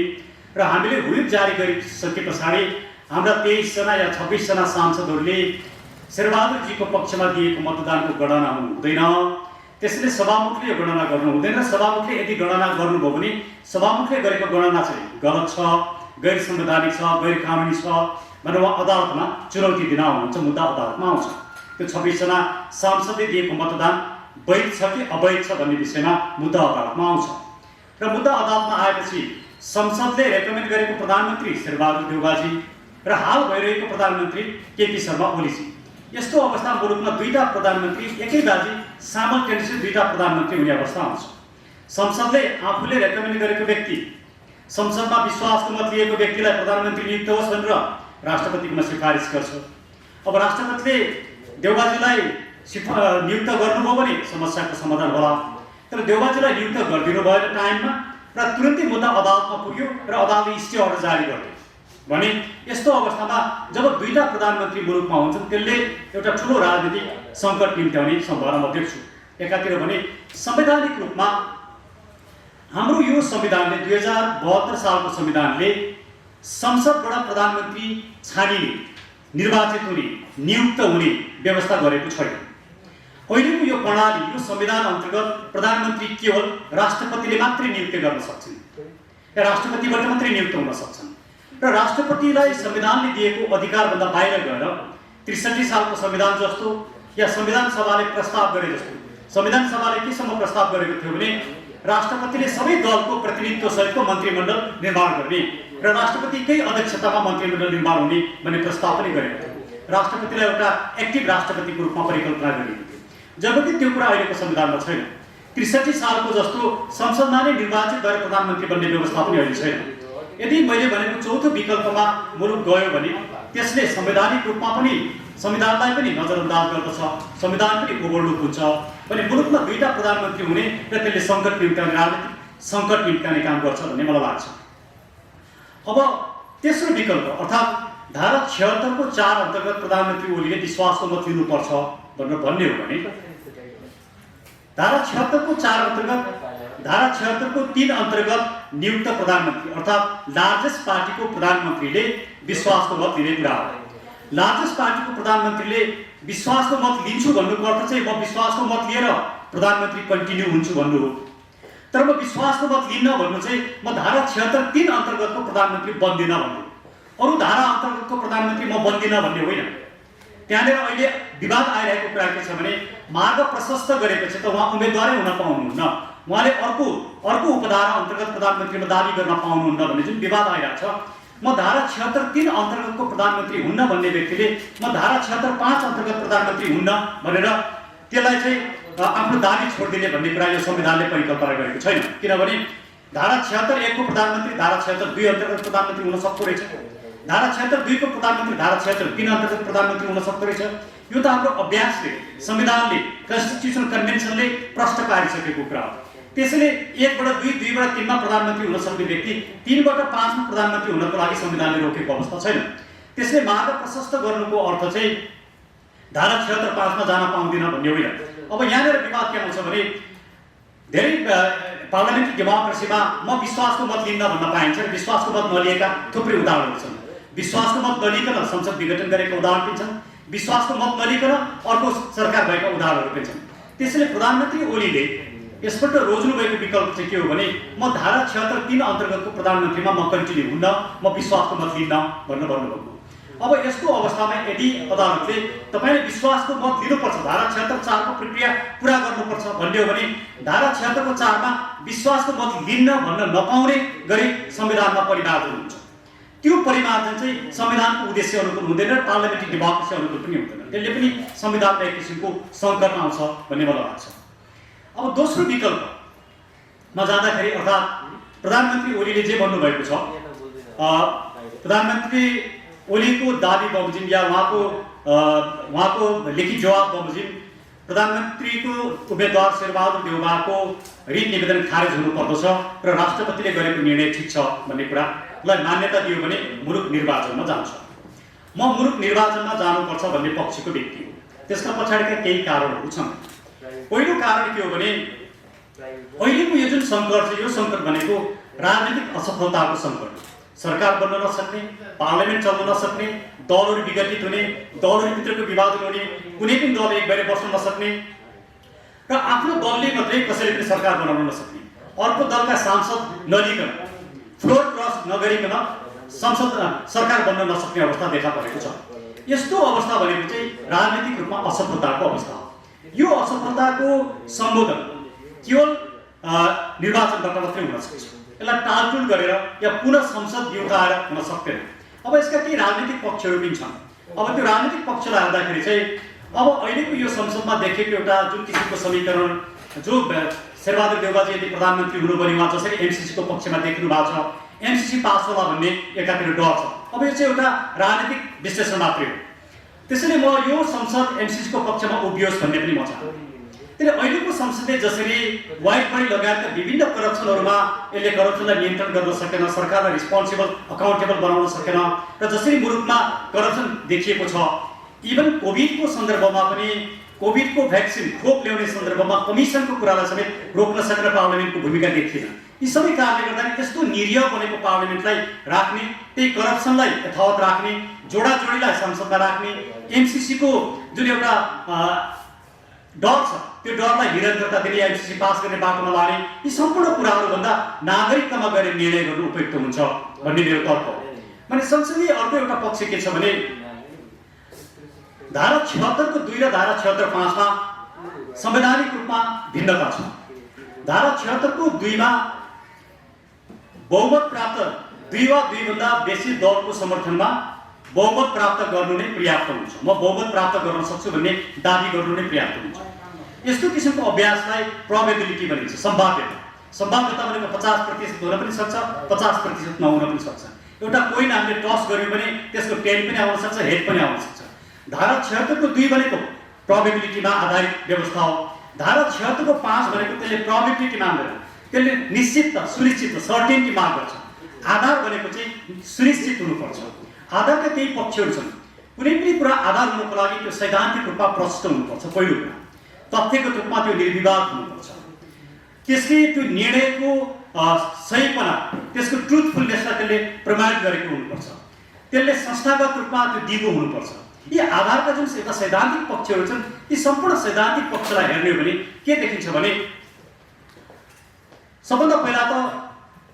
B: र हामीले व्हिप जारी गरिसके पछाडि हाम्रा 23 जना या 26 जना सांसदहरूले शेरबहादुरजीको पक्षमा दिएको मतदानको गणना हुँदैन, त्यसैले सभामुखले यो गणना गर्नु हुँदैन। सभामुखले यदि गणना गर्नुभयो भने सभामुखले गरेको गणना चाहिँ गलत छ, गैर संवैधानिक छ, गैर कानुनी छ भनेर उहाँ अदालतमा चुनौती दिन आउनुहुन्छ, मुद्दा अदालतमा आउँछ। त्यो 26 जना सांसदले दिएको मतदान वैध छ कि अवैध छ भन्ने विषयमा मुद्दा अदालतमा आउँछ र मुद्दा अदालतमा आएपछि संसदले रेकमेन्ड गरेको प्रधानमन्त्री शेरबहादुर देउवाजी र हाल भइरहेको प्रधानमन्त्री केपी शर्मा ओलीजी, यस्तो अवस्था मुलुकमा दुईटा प्रधानमन्त्री एकैबाजी सामल्टेनियसली दुईटा प्रधानमन्त्री हुने अवस्था आउँछ। संसदले आफूले रेकमेन्ड गरेको व्यक्ति, संसदमा विश्वासको मत लिएको व्यक्तिलाई प्रधानमन्त्री नियुक्त होस् भनेर राष्ट्रपतिमा सिफारिस गर्छ। अब राष्ट्रपतिले देउबाजीलाई नियुक्त गर्नुभयो भने समस्याको समाधान होला। तर देउबाजीलाई नियुक्त गरिदिनु भयो टाइममा र तुरन्तै मुद्दा अदालतमा पुग्यो र अदालतले स्टे अर्डर जारी गर्यो भने यस्तो अवस्थामा जब दुईटा प्रधानमन्त्री मुलुकमा हुन्छन् त्यसले एउटा ठुलो राजनीतिक सङ्कट निम्त्याउने सम्भावना म देख्छु। एकातिर भने संवैधानिक रूपमा हाम्रो यो संविधानले 2072 सालको संविधानले संसदबाट प्रधानमन्त्री छानिने, निर्वाचित हुने, नियुक्त हुने व्यवस्था गरेको छैन। अहिलेको यो प्रणाली, यो संविधान अन्तर्गत प्रधानमन्त्री केवल राष्ट्रपतिले मात्रै नियुक्त गर्न सक्छन् या राष्ट्रपतिबाट मात्रै नियुक्त हुन सक्छन् र राष्ट्रपतिलाई संविधानले दिएको अधिकारभन्दा बाहिर गएर 63 सालको संविधान जस्तो या संविधान सभाले प्रस्ताव गरे जस्तो, संविधान सभाले केसम्म प्रस्ताव गरेको थियो भने राष्ट्रपतिले सबै दलको प्रतिनिधित्व सहितको मन्त्रीमण्डल निर्माण गर्ने र राष्ट्रपतिकै अध्यक्षतामा मन्त्रीमण्डल निर्माण हुने भन्ने प्रस्ताव पनि गरेको थियो। राष्ट्रपतिलाई एउटा एक्टिभ राष्ट्रपतिको रूपमा परिकल्पना गरिएको थियो, जबकि त्यो कुरा अहिलेको संविधानमा छैन। 63 सालको जस्तो संसदमा नै निर्वाचित भएर प्रधानमन्त्री बन्ने व्यवस्था पनि अहिले छैन। यदि मैले भनेको चौथो विकल्पमा मुलुक गयो भने त्यसले संवैधानिक रूपमा पनि संविधानलाई पनि नजरअन्दाज गर्दछ, संविधान पनि ओभरलुक हुन्छ भने मुलुकमा दुईटा प्रधानमन्त्री हुने र त्यसले सङ्कट निम्त्याउने, राजनीतिक सङ्कट निम्त्याउने काम गर्छ भन्ने मलाई लाग्छ। अब तेस्रो विकल्प अर्थात् धारा 76 को 4 अन्तर्गत प्रधानमन्त्री ओलीले विश्वासको मत लिनुपर्छ भनेर भन्ने हो भने धारा 76 को 4 अन्तर्गत, धारा 76 को 3 अन्तर्गत नियुक्त प्रधानमन्त्री अर्थात् लार्जेस्ट पार्टीको प्रधानमन्त्रीले विश्वासको मत लिने कुरा हो। लार्जेस्ट पार्टीको प्रधानमन्त्रीले विश्वासको मत लिन्छु भन्नुको अर्थ चाहिँ म विश्वासको मत लिएर प्रधानमन्त्री कन्टिन्यू हुन्छु भन्नु हो। तर म विश्वासको मत लिन्न भन्नु चाहिँ म धारा 76(3) अन्तर्गतको प्रधानमन्त्री बन्दिनँ भन्नु, अरू धारा अन्तर्गतको प्रधानमन्त्री म बन्दिनँ भन्ने होइन। त्यहाँनिर अहिले विवाद आइरहेको कुरा के छ भने मार्ग प्रशस्त गरेपछि त उहाँ उम्मेदवारै हुन पाउनुहुन्न, उहाँले अर्को उपधारा अन्तर्गत प्रधानमन्त्रीमा दाबी गर्न पाउनुहुन्न भन्ने जुन विवाद आइरहेको छ। म धारा 76(3) अन्तर्गतको प्रधानमन्त्री हुन्न भन्ने व्यक्तिले म धारा 76(5) अन्तर्गत प्रधानमन्त्री हुन्न भनेर त्यसलाई चाहिँ आफ्नो दाबी छोडिदिने भन्ने कुरा यो संविधानले परिकल्पना गरेको छैन। किनभने धारा 76(1) को प्रधानमन्त्री धारा 76(2) अन्तर्गत प्रधानमन्त्री हुन सक्दो रहेछ, धारा 76(2) को प्रधानमन्त्री धारा 76(3) अन्तर्गत प्रधानमन्त्री हुन सक्दो रहेछ। यो त हाम्रो अभ्यासले, संविधानले, कन्स्टिट्युसन कन्भेन्सनले प्रश्न पारिसकेको कुरा हो। त्यसैले 1 बाट 2, 2 बाट 3 मा प्रधानमन्त्री हुन सक्ने व्यक्ति 3 बाट 5 मा प्रधानमन्त्री हुनको लागि संविधानले रोकेको अवस्था छैन। त्यसले मार्ग प्रशस्त गर्नुको अर्थ चाहिँ धारा 76(5) मा जान पाउँदिन भन्ने होइन। अब यहाँनिर विवाद के आउँछ भने धेरै पार्लियामेन्ट्री डेमोक्रेसीमा म विश्वासको मत लिन्न भन्न पाइन्छ र विश्वासको मत नलिएका थुप्रै उदाहरणहरू छन्। विश्वासको मत नलिकन संसद विघटन गरेका उदाहरण पनि छन्, विश्वासको मत नलिकन अर्को सरकार भएका उदाहरणहरू पनि छन्। त्यसैले प्रधानमन्त्री ओलीले यसपल्ट रोज्नुभएको विकल्प चाहिँ के हो भने म धारा 76(3) अन्तर्गतको प्रधानमन्त्रीमा म कन्टिन्यू हुन्न, म विश्वासको मत लिन्न भनेर भन्नुभएको। अब यस्तो अवस्थामा यदि अदालतले तपाईले विश्वासको मत लिनुपर्छ, धारा 76(4) को प्रक्रिया पूरा गर्नुपर्छ भन्ने हो भने धारा 76 को 4 मा विश्वासको मत लिन्न भन्न नपाउने गरी संविधानमा परिमार्जन हुन्छ। त्यो परिमार्जन चाहिँ संविधानको उद्देश्य अनुकूल हुँदैन, पार्लियामेन्ट्री डेमोक्रेसी अनुकूल पनि हुँदैन। त्यसले पनि संविधानमा एक किसिमको सङ्कटमा आउँछ भन्ने मलाई लाग्छ। अब दोस्रो विकल्पमा जाँदाखेरि अर्थात् प्रधानमन्त्री ओलीले जे भन्नुभएको छ, प्रधानमन्त्री ओलीको दाबी बमोजिम या उहाँको लिखित जवाब बमोजिम प्रधानमन्त्रीको उम्मेदवार शेरबहादुर देउबाको रिट निवेदन खारेज हुनुपर्दछ र राष्ट्रपतिले गरेको निर्णय ठिक छ भन्ने कुरालाई मान्यता दियो भने मुलुक निर्वाचनमा जान्छ। म मुलुक निर्वाचनमा जानुपर्छ भन्ने पक्षको व्यक्ति हो। त्यसका पछाडिका केही कारणहरू छन्। पहिलो कारण के हो भने अहिलेको यो जुन सङ्कट छ, यो सङ्कट भनेको राजनीतिक असफलताको सङ्कट। सरकार बन्न नसक्ने, पार्लियामेन्ट चल्न नसक्ने, दलहरू विघटित हुने, दलहरूभित्रको विभाजन हुने, कुनै पनि दल एक भएर बस्न नसक्ने र आफ्नो दलले मात्रै कसैले पनि सरकार बनाउन नसक्ने, अर्को दलका सांसद नलिकन, फ्लोर क्रस नगरिकन सरकार बन्न नसक्ने अवस्था देखा परेको छ। यस्तो अवस्था भनेको चाहिँ राजनीतिक रूपमा असफलताको अवस्था हो। यो असफलताको सम्बोधन केवल निर्वाचनबाट मात्रै हुन सक्छ। यसलाई टालटुल गरेर या पुनः संसद युक्ताएर हुन सक्दैन। अब यसका केही राजनीतिक पक्षहरू पनि छन्। अब त्यो राजनीतिक पक्षलाई हेर्दाखेरि चाहिँ अब अहिलेको यो संसदमा देखेको एउटा जुन किसिमको समीकरण जो शेरबहादुर देउवाजी यदि प्रधानमन्त्री हुनुभयो उहाँ जसरी एमसिसीको पक्षमा देख्नु भएको छ एमसिसी पास होला भन्ने एकातिर डर छ। अब यो चाहिँ एउटा राजनीतिक विश्लेषण मात्रै हो। त्यसैले म यो संसद एमसिसीको पक्षमा उभियोस् भन्ने पनि म चाहन्छु। त्यसले अहिलेको संसदले जसरी वाइट मनी लगायतका विभिन्न करप्सनहरूमा यसले करप्सनलाई नियन्त्रण गर्न सकेन, सरकारलाई रिस्पोन्सिबल अकाउन्टेबल बनाउन सकेन र जसरी मुलुकमा करप्सन देखिएको छ, इभन कोभिडको सन्दर्भमा पनि कोभिडको भ्याक्सिन खोप ल्याउने सन्दर्भमा कमिसनको कुरालाई समेत रोक्न सकेन पार्लियामेन्टको भूमिका देखिएन। यी सबै कारणले गर्दा यस्तो निरीह बनेको पार्लियामेन्टलाई राख्ने, त्यही करप्सनलाई यथावत राख्ने, जोडाजोडीलाई संसदमा राख्ने, एमसिसीको जुन एउटा डर छ त्यो डरलाई निरन्तरता दिने, एमसिसी पास गर्ने बाटोमा लाने, यी सम्पूर्ण कुराहरूभन्दा नागरिकतामा गएर निर्णय गर्नु उपयुक्त हुन्छ भन्ने मेरो तर्क हो। माने संसदीय अर्को एउटा पक्ष के छ भने धारा 76 को 2 र धारा 76 5 मा संवैधानिक रूपमा भिन्नता छ। धारा 76 को 2 मा बहुमत प्राप्त 2 वा 2 भन्दा बेसी दलको समर्थनमा बहुमत प्राप्त गर्नु नै पर्याप्त हुन्छ। म बहुमत प्राप्त गर्न सक्छु भन्ने दाबी गर्नु नै पर्याप्त हुन्छ। यस्तो किसिमको अभ्यासलाई प्रोबेबिलिटी भनिन्छ, सम्भाव्यता। सम्भाव्यता भनेको 50% हुन पनि सक्छ, 50% नहुन पनि सक्छ। एउटा कोइन हामीले टस गर्यो भने त्यसको टेल पनि आउन सक्छ, हेड पनि आउन सक्छ। धारा 76 को 2 भनेको प्रोबेबिलिटीमा आधारित व्यवस्था हो। धारा 76 को 5 भनेको त्यसले प्रोबेबिलिटी मान्दैन, त्यसले निश्चितता, सुनिश्चित, सर्टेनिटी माग गर्छ। आधार भनेको चाहिँ सुनिश्चित हुनुपर्छ। आधारका केही पक्षहरू छन्। कुनै पनि कुरा आधार हुनको लागि त्यो सैद्धान्तिक रूपमा प्रष्ट हुनुपर्छ। पहिलो कुरा तथ्यगत रूपमा त्यो निर्विवाद हुनुपर्छ। त्यसले त्यो निर्णयको सहीपना, त्यसको ट्रुथफुलनेसलाई त्यसले प्रमाणित गरेको हुनुपर्छ। त्यसले संस्थागत रूपमा त्यो दिगो हुनुपर्छ। यी आधारका जुन एउटा सैद्धान्तिक पक्षहरू छन्, यी सम्पूर्ण सैद्धान्तिक पक्षलाई हेर्ने हो भने के देखिन्छ भने सबभन्दा पहिला त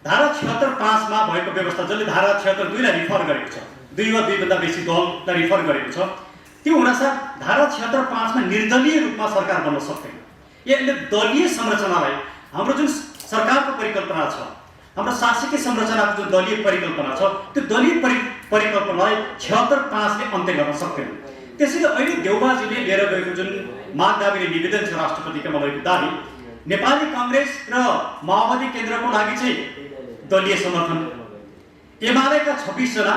B: धारा 76 5 मा भएको व्यवस्था जसले धारा 76 2 लाई रिफर गरेको छ, 2 वा 2 भन्दा बेसी दललाई रिफर गरेको छ, त्यो हुनासाथ धारा 76 5 मा निर्दलीय रूपमा सरकार बन्न सक्दैन। यसले दलीय संरचनालाई, हाम्रो जुन सरकारको परिकल्पना छ, हाम्रो शासकीय संरचनाको जुन दलीय परिकल्पना छ, त्यो दलीय परिकल्पनालाई 76 5 ले अन्त्य गर्न सक्दैन। त्यसैले अहिले देउवाजीले लिएर गएको जुन मागदाबीले निवेदन छ राष्ट्रपतिका भएको दाबी, नेपाली कांग्रेस र माओवादी केन्द्रको लागि चाहिँ दलीय समर्थन, एमालेका 26 जना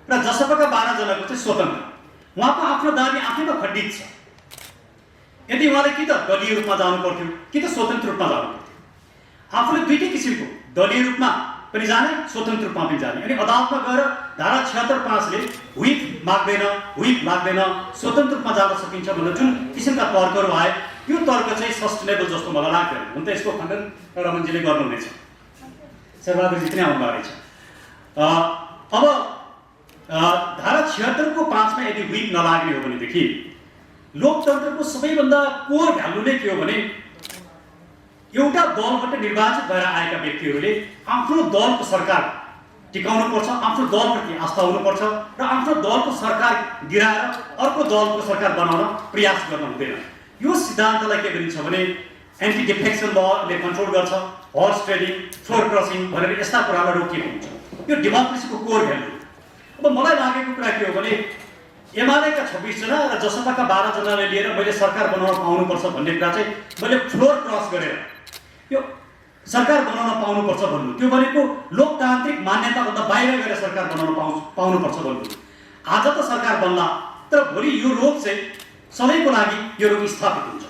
B: र जसपाका 12 जनाको चाहिँ स्वतन्त्र। उहाँको आफ्नो दाबी आफैमा खण्डित छ। यदि उहाँले कि त दलीय रूपमा जानु पर्थ्यो कि त स्वतन्त्र रूपमा जानु पर्थ्यो। आफूले दुईटै किसिमको दलीय रूपमा पनि जाने, स्वतन्त्र रूपमा पनि जाने। अनि अदालतमा गएर धारा 76 5 ले हुइप माग्दैन, हुइप लाग्दैन, स्वतन्त्र रूपमा जान सकिन्छ भन्ने जुन किसिमका तर्कहरू आए, यो तर्क चाहिँ सस्टेनेबल जस्तो मलाई लाग्दैन। हुन त यसको खण्डन रमनजीले गर्नुहुनेछ, शेरबहादुरजी पनि आउनुभएको रहेछ। अब धारा 76 को 5 मा यदि हुइप नलाग्ने हो भनेदेखि लोकतन्त्रको सबैभन्दा कोर भ्यालु नै के हो भने एउटा दलबाट निर्वाचित भएर आएका व्यक्तिहरूले आफ्नो दलको सरकार टिकाउनु पर्छ, आफ्नो दलप्रति आस्था हुनुपर्छ र आफ्नो दलको सरकार गिराएर अर्को दलको सरकार बनाउन प्रयास गर्न हुँदैन। यो सिद्धान्तलाई के गरिन्छ भने एन्टी डिफेक्सन लले कन्ट्रोल गर्छ, हर्स ट्रेडिङ, फ्लोर क्रसिङ भनेर यस्ता कुरालाई रोकिएको हुन्छ। यो डेमोक्रेसीको कोर भ्यालु। अब मलाई लागेको कुरा के हो भने एमालेका 26 जना र जसपाका 12 जनाले लिएर मैले सरकार बनाउन पाउनुपर्छ भन्ने कुरा चाहिँ मैले फ्लोर क्रस गरेर यो सरकार बनाउन पाउनुपर्छ भन्नु, त्यो भनेको लोकतान्त्रिक मान्यताभन्दा बाहिर गएर सरकार बनाउन पाउनुपर्छ भन्नु। आज त सरकार बन्ला, तर भोलि यो रोग चाहिँ सधैँको लागि यो रोग स्थापित हुन्छ।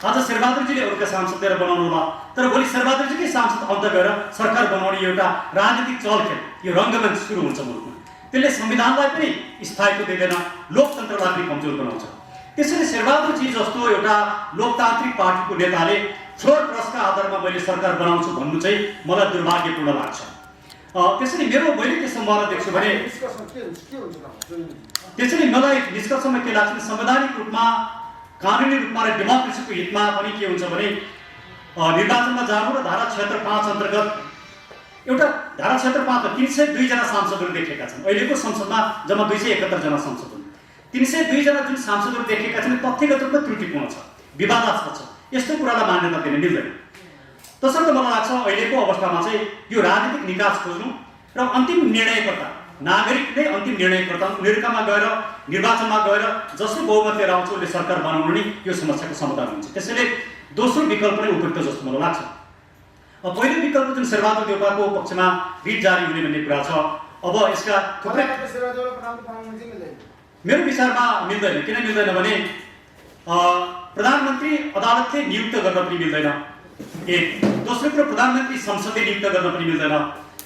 B: आज शेरबहादुरजीले अरूका सांसद लिएर बनाउनु होला, तर भोलि शेरबहादुरजीकै सांसद अन्त गएर सरकार बनाउने एउटा राजनीतिक चलखेल, यो रङ्गमञ्च सुरु हुन्छ मुलुकमा। त्यसले संविधानलाई पनि स्थायित्व दिँदैन, लोकतन्त्रलाई पनि कमजोर बनाउँछ। त्यसैले शेरबहादुरजी जस्तो एउटा लोकतान्त्रिक पार्टीको नेताले फ्लोर क्रसका आधारमा मैले सरकार बनाउँछु भन्नु चाहिँ मलाई दुर्भाग्यपूर्ण लाग्छ। त्यसैले मैले के सम्भावना देख्छु भने त्यसैले मलाई निष्कर्षमा के लाग्छ, संवैधानिक रूपमा, कानुनी रूपमा र डेमोक्रेसीको हितमा पनि के हुन्छ भने निर्वाचनमा जानु र धारा 76 5 अन्तर्गत एउटा धारा 76 5 मा 302 जना सांसदहरू देखेका छन्। अहिलेको संसदमा जम्मा 271 जना सांसद हुन्। 302 जना जुन सांसदहरू देखेका छन् तथ्यगत रूपमा त्रुटिपूर्ण छ, विवादास्पद छ। यस्तो कुरालाई मान्यता दिन मिल्दैन। तसर्थ मलाई लाग्छ अहिलेको अवस्थामा चाहिँ यो राजनीतिक निकास खोज्नु र अन्तिम निर्णयकर्ता नागरिक नै अन्तिम निर्णयकर्ता, अमेरिकामा गएर निर्वाचनमा गएर जसले बहुमत लिएर आउँछ उसले सरकार बनाउनु नै यो समस्याको समाधान हुन्छ। त्यसैले दोस्रो विकल्प नै उपयुक्त जस्तो मलाई लाग्छ। पहिलो विकल्प जुन शेरबहादुर देउवाको पक्षमा रिट जारी हुने भन्ने कुरा छ, अब यसका थुप्रै मेरो विचारमा मिल्दैन। किन मिल्दैन भने प्रधानमन्त्री अदालतले नियुक्त गर्न पनि मिल्दैन, एक। दोस्रो कुरो, प्रधानमन्त्री संसदले नियुक्त गर्न पनि मिल्दैन।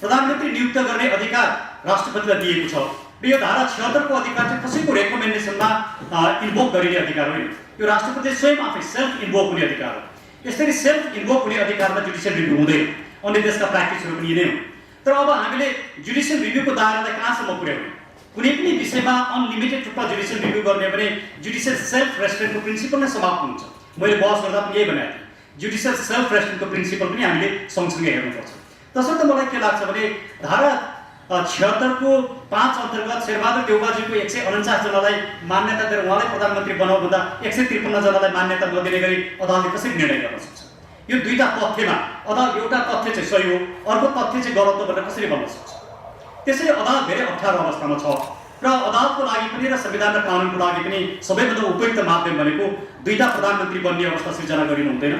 B: प्रधानमन्त्री नियुक्त गर्ने अधिकार राष्ट्रपतिलाई दिएको छ र यो धारा 76 को अधिकार चाहिँ कसैको रेकमेन्डेसनमा इन्भोक गरिने अधिकार होइन। यो राष्ट्रपतिले स्वयं आफै सेल्फ इन्भोक हुने अधिकार हो। यसरी सेल्फ इन्भोक हुने अधिकारमा जुडिसियल रिभ्यू हुँदैन। अन्य देशका प्र्याक्टिसहरू पनि यिनै हो। तर अब हामीले जुडिसियल रिभ्यूको दायरालाई कहाँसम्म पुर्याउने? कुनै पनि विषयमा अनलिमिटेड रूपमा जुडिसियल रिभ्यू गर्ने भने जुडिसियल सेल्फ रेस्ट्रेन्टको प्रिन्सिपल नै समाप्त हुन्छ। मैले बहस गर्दा पनि यही भनेको थिएँ, जुडिसियल सेल्फ रेस्ट्रेन्टको प्रिन्सिपल पनि हामीले सँगसँगै हेर्नुपर्छ। तसर्थ मलाई के लाग्छ भने धारा 76 को 5 अन्तर्गत शेरबहादुर देउवाजीको 149 जनालाई मान्यता दिएर उहाँलाई प्रधानमन्त्री बनाऊ भन्दा 153 जनालाई मान्यता नदिने गरी अदालतले कसरी निर्णय गर्न सक्छ? यो दुईटा तथ्यमा अदालत एउटा तथ्य चाहिँ सही हो, अर्को तथ्य चाहिँ गलत हो भनेर कसरी भन्न सक्छ? त्यसैले अदालत धेरै अप्ठ्यारो अवस्थामा छ र अदालतको लागि पनि र संविधान र कानुनको लागि पनि सबैभन्दा उपयुक्त माध्यम भनेको दुईटा प्रधानमन्त्री बन्ने अवस्था सिर्जना गरिनु हुँदैन,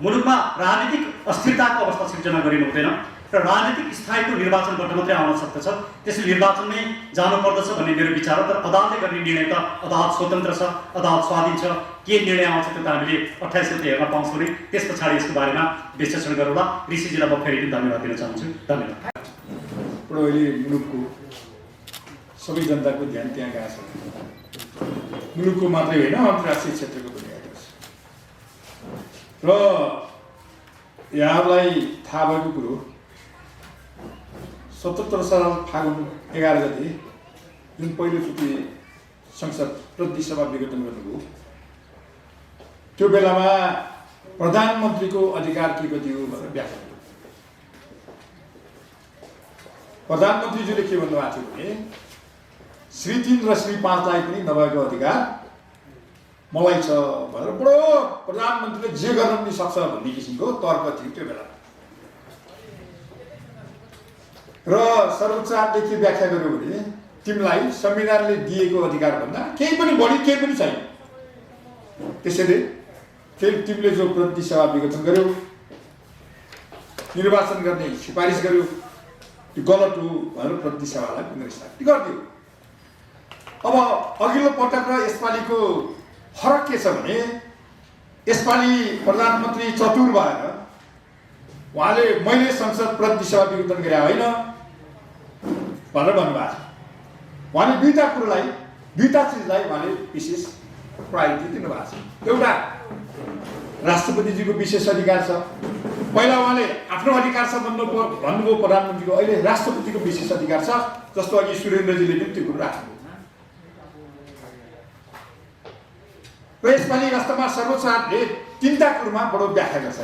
B: मुलुकमा राजनीतिक अस्थिरताको अवस्था सिर्जना गरिनु हुँदैन र राजनीतिक स्थायित्व निर्वाचनबाट मात्रै आउन सक्दछ। त्यसैले निर्वाचनमै जानुपर्दछ भन्ने मेरो विचार हो। तर अदालतले गर्ने निर्णय त अदालत स्वतन्त्र छ, अदालत स्वाधीन छ। के निर्णय आउँछ त्यो त हामीले 28 गते हेर्न पाउँछौँ नि। त्यस पछाडि यसको बारेमा विश्लेषण गरौँला। ऋषिजीलाई म फेरि पनि धन्यवाद दिन चाहन्छु। धन्यवाद।
C: अहिले मुलुकको सबै जनताको ध्यान त्यहाँ गएको छ। मुलुकको मात्रै होइन, अन्तर्राष्ट्रिय क्षेत्रको पनि गएको छ। र यहाँलाई थाहा भएको कुरो, 77 साल फागुन 11 गते जुन पहिलोचोटि संसद प्रतिनिधि सभा विघटन गर्नुभयो, त्यो बेलामा प्रधानमन्त्रीको अधिकार के कति हो भनेर व्याख्या गर्यो। प्रधानमन्त्रीज्यूले के भन्नुभएको थियो भने श्री 3 र श्री 5लाई पनि नभएको अधिकार मलाई छ भनेर बडो प्रधानमन्त्रीले जे गर्न पनि सक्छ भन्ने किसिमको तर्क थियो त्यो बेला। र सर्वोच्चले के व्याख्या गर्यो भने तिमीलाई संविधानले दिएको अधिकार भन्दा केही पनि बढी केही पनि छैन। त्यसैले फेरि तिमीले जो प्रतिनिधि सभा विघटन गर्यो, निर्वाचन गर्ने सिफारिस गर्यो, त्यो गलत हो भनेर प्रतिनिधि सभालाई पुनर्स्थापित गरिदियो। अब अघिल्लो पटक र यसपालिको फरक के छ भने यसपालि प्रधानमन्त्री चतुर भएर उहाँले मैले संसद प्रतिनिधि सभा विघटन गरे होइन भनेर भन्नुभएको छ। उहाँले दुईटा चिजलाई उहाँले विशेष प्रायोरिटी दिनुभएको छ। एउटा राष्ट्रपतिजीको विशेष अधिकार छ। पहिला उहाँले आफ्नो अधिकार छ भन्नुभयो प्रधानमन्त्रीको, अहिले राष्ट्रपतिको विशेष अधिकार छ, जस्तो अघि सुरेन्द्रजीले पनि त्यो कुरो राख्नुभयो। र यसपालि वास्तवमा सर्वोच्चले 3टा कुरोमा बडो व्याख्या गर्छ।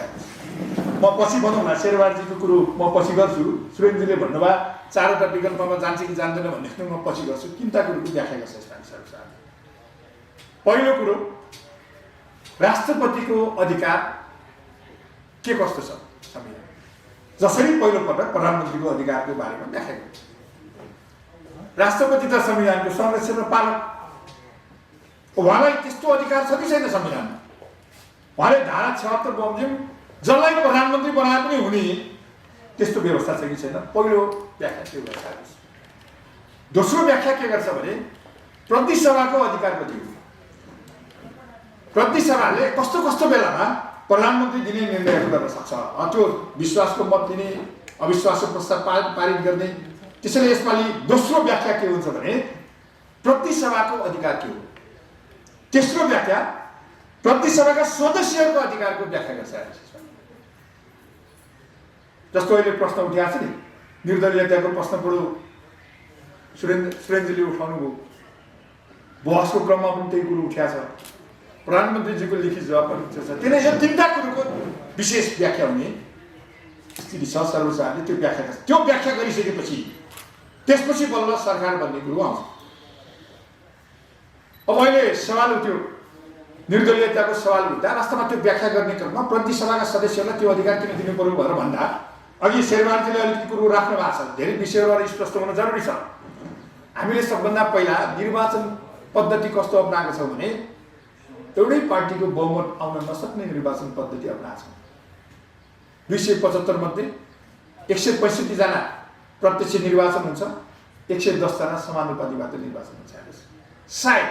C: म पछि भनौँला, शेरबहादुरजीको कुरो म पछि गर्छु। सुरेन्द्रजीले भन्नुभयो 4वटा विकल्पमा जान्छ कि जान्दैन भन्ने कुरो म पछि गर्छु। 3टा कुरोको व्याख्या गर्छ यसपालि सर्वोच्चले। पहिलो कुरो, राष्ट्रपतिको अधिकार के कस्तो छ संविधान, जसरी पहिलो पटक प्रधानमन्त्रीको अधिकारको बारेमा व्याख्या गर्छ। राष्ट्रपति त संविधानको संरक्षण र पालक, उहाँलाई त्यस्तो अधिकार छ कि छैन संविधानमा? उहाँले धारा 76 बमोजिम जसलाई प्रधानमन्त्री बनाए पनि हुने त्यस्तो व्यवस्था छ कि छैन? पहिलो व्याख्या त्यो गर्छ। दोस्रो व्याख्या के गर्छ भने प्रतिनिधि सभाको अधिकार कति हो, प्रतिनिधि सभाले कस्तो कस्तो बेलामा प्रधानमन्त्री दिने निर्णयहरू गर्न सक्छ, त्यो विश्वासको मत दिने, अविश्वासको प्रस्ताव पारित गर्ने। त्यसैले यसपालि दोस्रो व्याख्या के हुन्छ भने प्रतिनिधि सभाको अधिकार के हो। तेस्रो व्याख्या प्रतिनिधि सभाका सदस्यहरूको अधिकारको व्याख्या गर्छ। जस्तो अहिले प्रश्न उठाएको छ नि, निर्दलीयताको प्रश्न बडो सुरेन्द्रजीले उठाउनु भयो, बहसको क्रममा पनि त्यही कुरो उठाएको छ, प्रधानमन्त्रीजीको लिखित जवाब पनि छ। त्यसले यो 3टा कुरोको विशेष व्याख्या हुने स्थिति छ। सर्वोच्चले त्यो व्याख्या गर्छ। त्यो व्याख्या गरिसकेपछि त्यसपछि बल्ल सरकार भन्ने कुरो आउँछ। अब अहिले सवाल उठ्यो, निर्दलीयताको सवाल उठ्दा वास्तवमा त्यो व्याख्या गर्ने क्रममा प्रतिनिधि सभाका सदस्यहरूलाई त्यो अधिकार किन दिनु पर्यो भनेर भन्दा अघि शेरबहादुरजीले अलिकति कुरो राख्नु भएको छ। धेरै विषयहरू स्पष्ट हुन जरुरी छ। हामीले सबभन्दा पहिला निर्वाचन पद्धति कस्तो अपनाएको छौँ भने एउटै पार्टीको बहुमत आउन नसक्ने निर्वाचन पद्धति अपनाएको छौँ। 275 मध्ये 165 जना प्रत्यक्ष निर्वाचन हुन्छ, 110 जना समानुपातिबाट निर्वाचन हुन्छ। सायद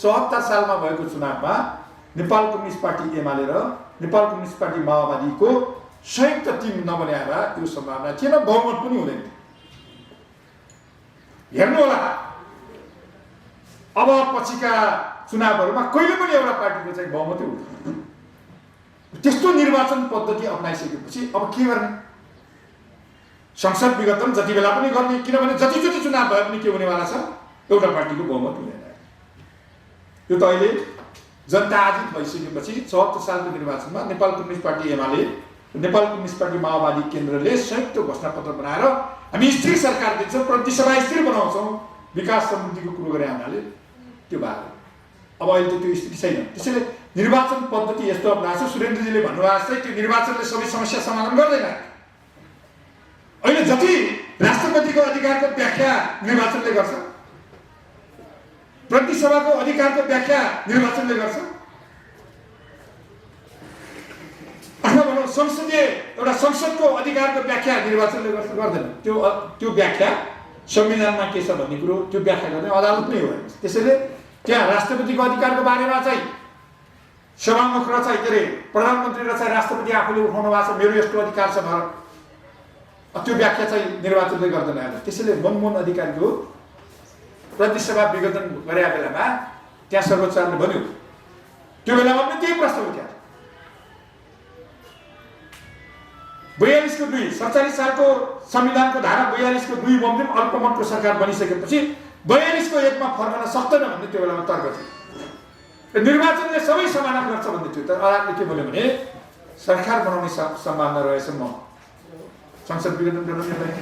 C: 74 सालमा भएको चुनावमा नेपाल कम्युनिस्ट पार्टी एमाले र नेपाल कम्युनिस्ट पार्टी माओवादीको संयुक्त टिम नबने भए त्यो सम्भावना थिएन, बहुमत पनि हुँदैन। हेर्नु होला अब पछिका चुनावहरूमा कहिले पनि एउटा पार्टीको चाहिँ बहुमतै हुँदैन। त्यस्तो निर्वाचन पद्धति अपनाइसकेपछि अब के गर्ने? संसद विघटन जति बेला पनि गर्ने, किनभने जति चुनाव भए पनि के हुनेवाला छ, एउटा पार्टीको बहुमत हुँदैन। यो त अहिले जनता आजित भइसकेपछि 74 सालको निर्वाचनमा Nepal communist party Emale, Nepal communist party माओवादी केन्द्रले संयुक्त घोषणापत्र बनाएर हामी स्थिर सरकार दिन्छौँ, प्रतिसभा स्थिर बनाउँछौँ, विकास समृद्धिको कुरो गरे हुनाले त्यो भयो। अब अहिले त त्यो स्थिति छैन। त्यसैले निर्वाचन पद्धति यस्तो अपनाएको छ। सुरेन्द्रजीले भन्नुभएको जस्तै त्यो निर्वाचनले सबै समस्या समाधान गर्दैन। अहिले जति राष्ट्रपतिको अधिकारको व्याख्या निर्वाचनले गर्छ, प्रतिसभाको अधिकारको व्याख्या निर्वाचनले गर्छ, अथवा भनौँ संसदीय एउटा संसदको अधिकारको व्याख्या निर्वाचनले गर्दैन। त्यो व्याख्या संविधानमा के छ भन्ने कुरो त्यो व्याख्या गर्ने अदालत नै हो। त्यसैले त्यहाँ राष्ट्रपतिको अधिकारको बारेमा चाहिँ सभामुख र चाहिँ के अरे प्रधानमन्त्री र चाहिँ राष्ट्रपति आफूले उठाउनु भएको छ, मेरो यस्तो अधिकार छ भनेर त्यो व्याख्या चाहिँ निर्वाचनले गर्दैन। त्यसैले मनमोहन अधिकारीको प्रतिसभा विघटन गरेका बेलामा त्यहाँ सर्वोच्चले भन्यो, त्यो बेलामा पनि त्यही प्रश्न उठ्यो। 42 47 सालको संविधानको धारा 42 को 2 बमोजिम अल्पमतको सरकार बनिसकेपछि 42 को 1 मा फर्कन सक्दैन भन्ने त्यो बेलामा तर्क थियो। निर्वाचनले सबै समाधान गर्छ भन्ने थियो। तर अदालतले के भन्यो भने सरकार बनाउने सम्भावना रहेसम्म संसद विघटन गर्न मिल्दैन।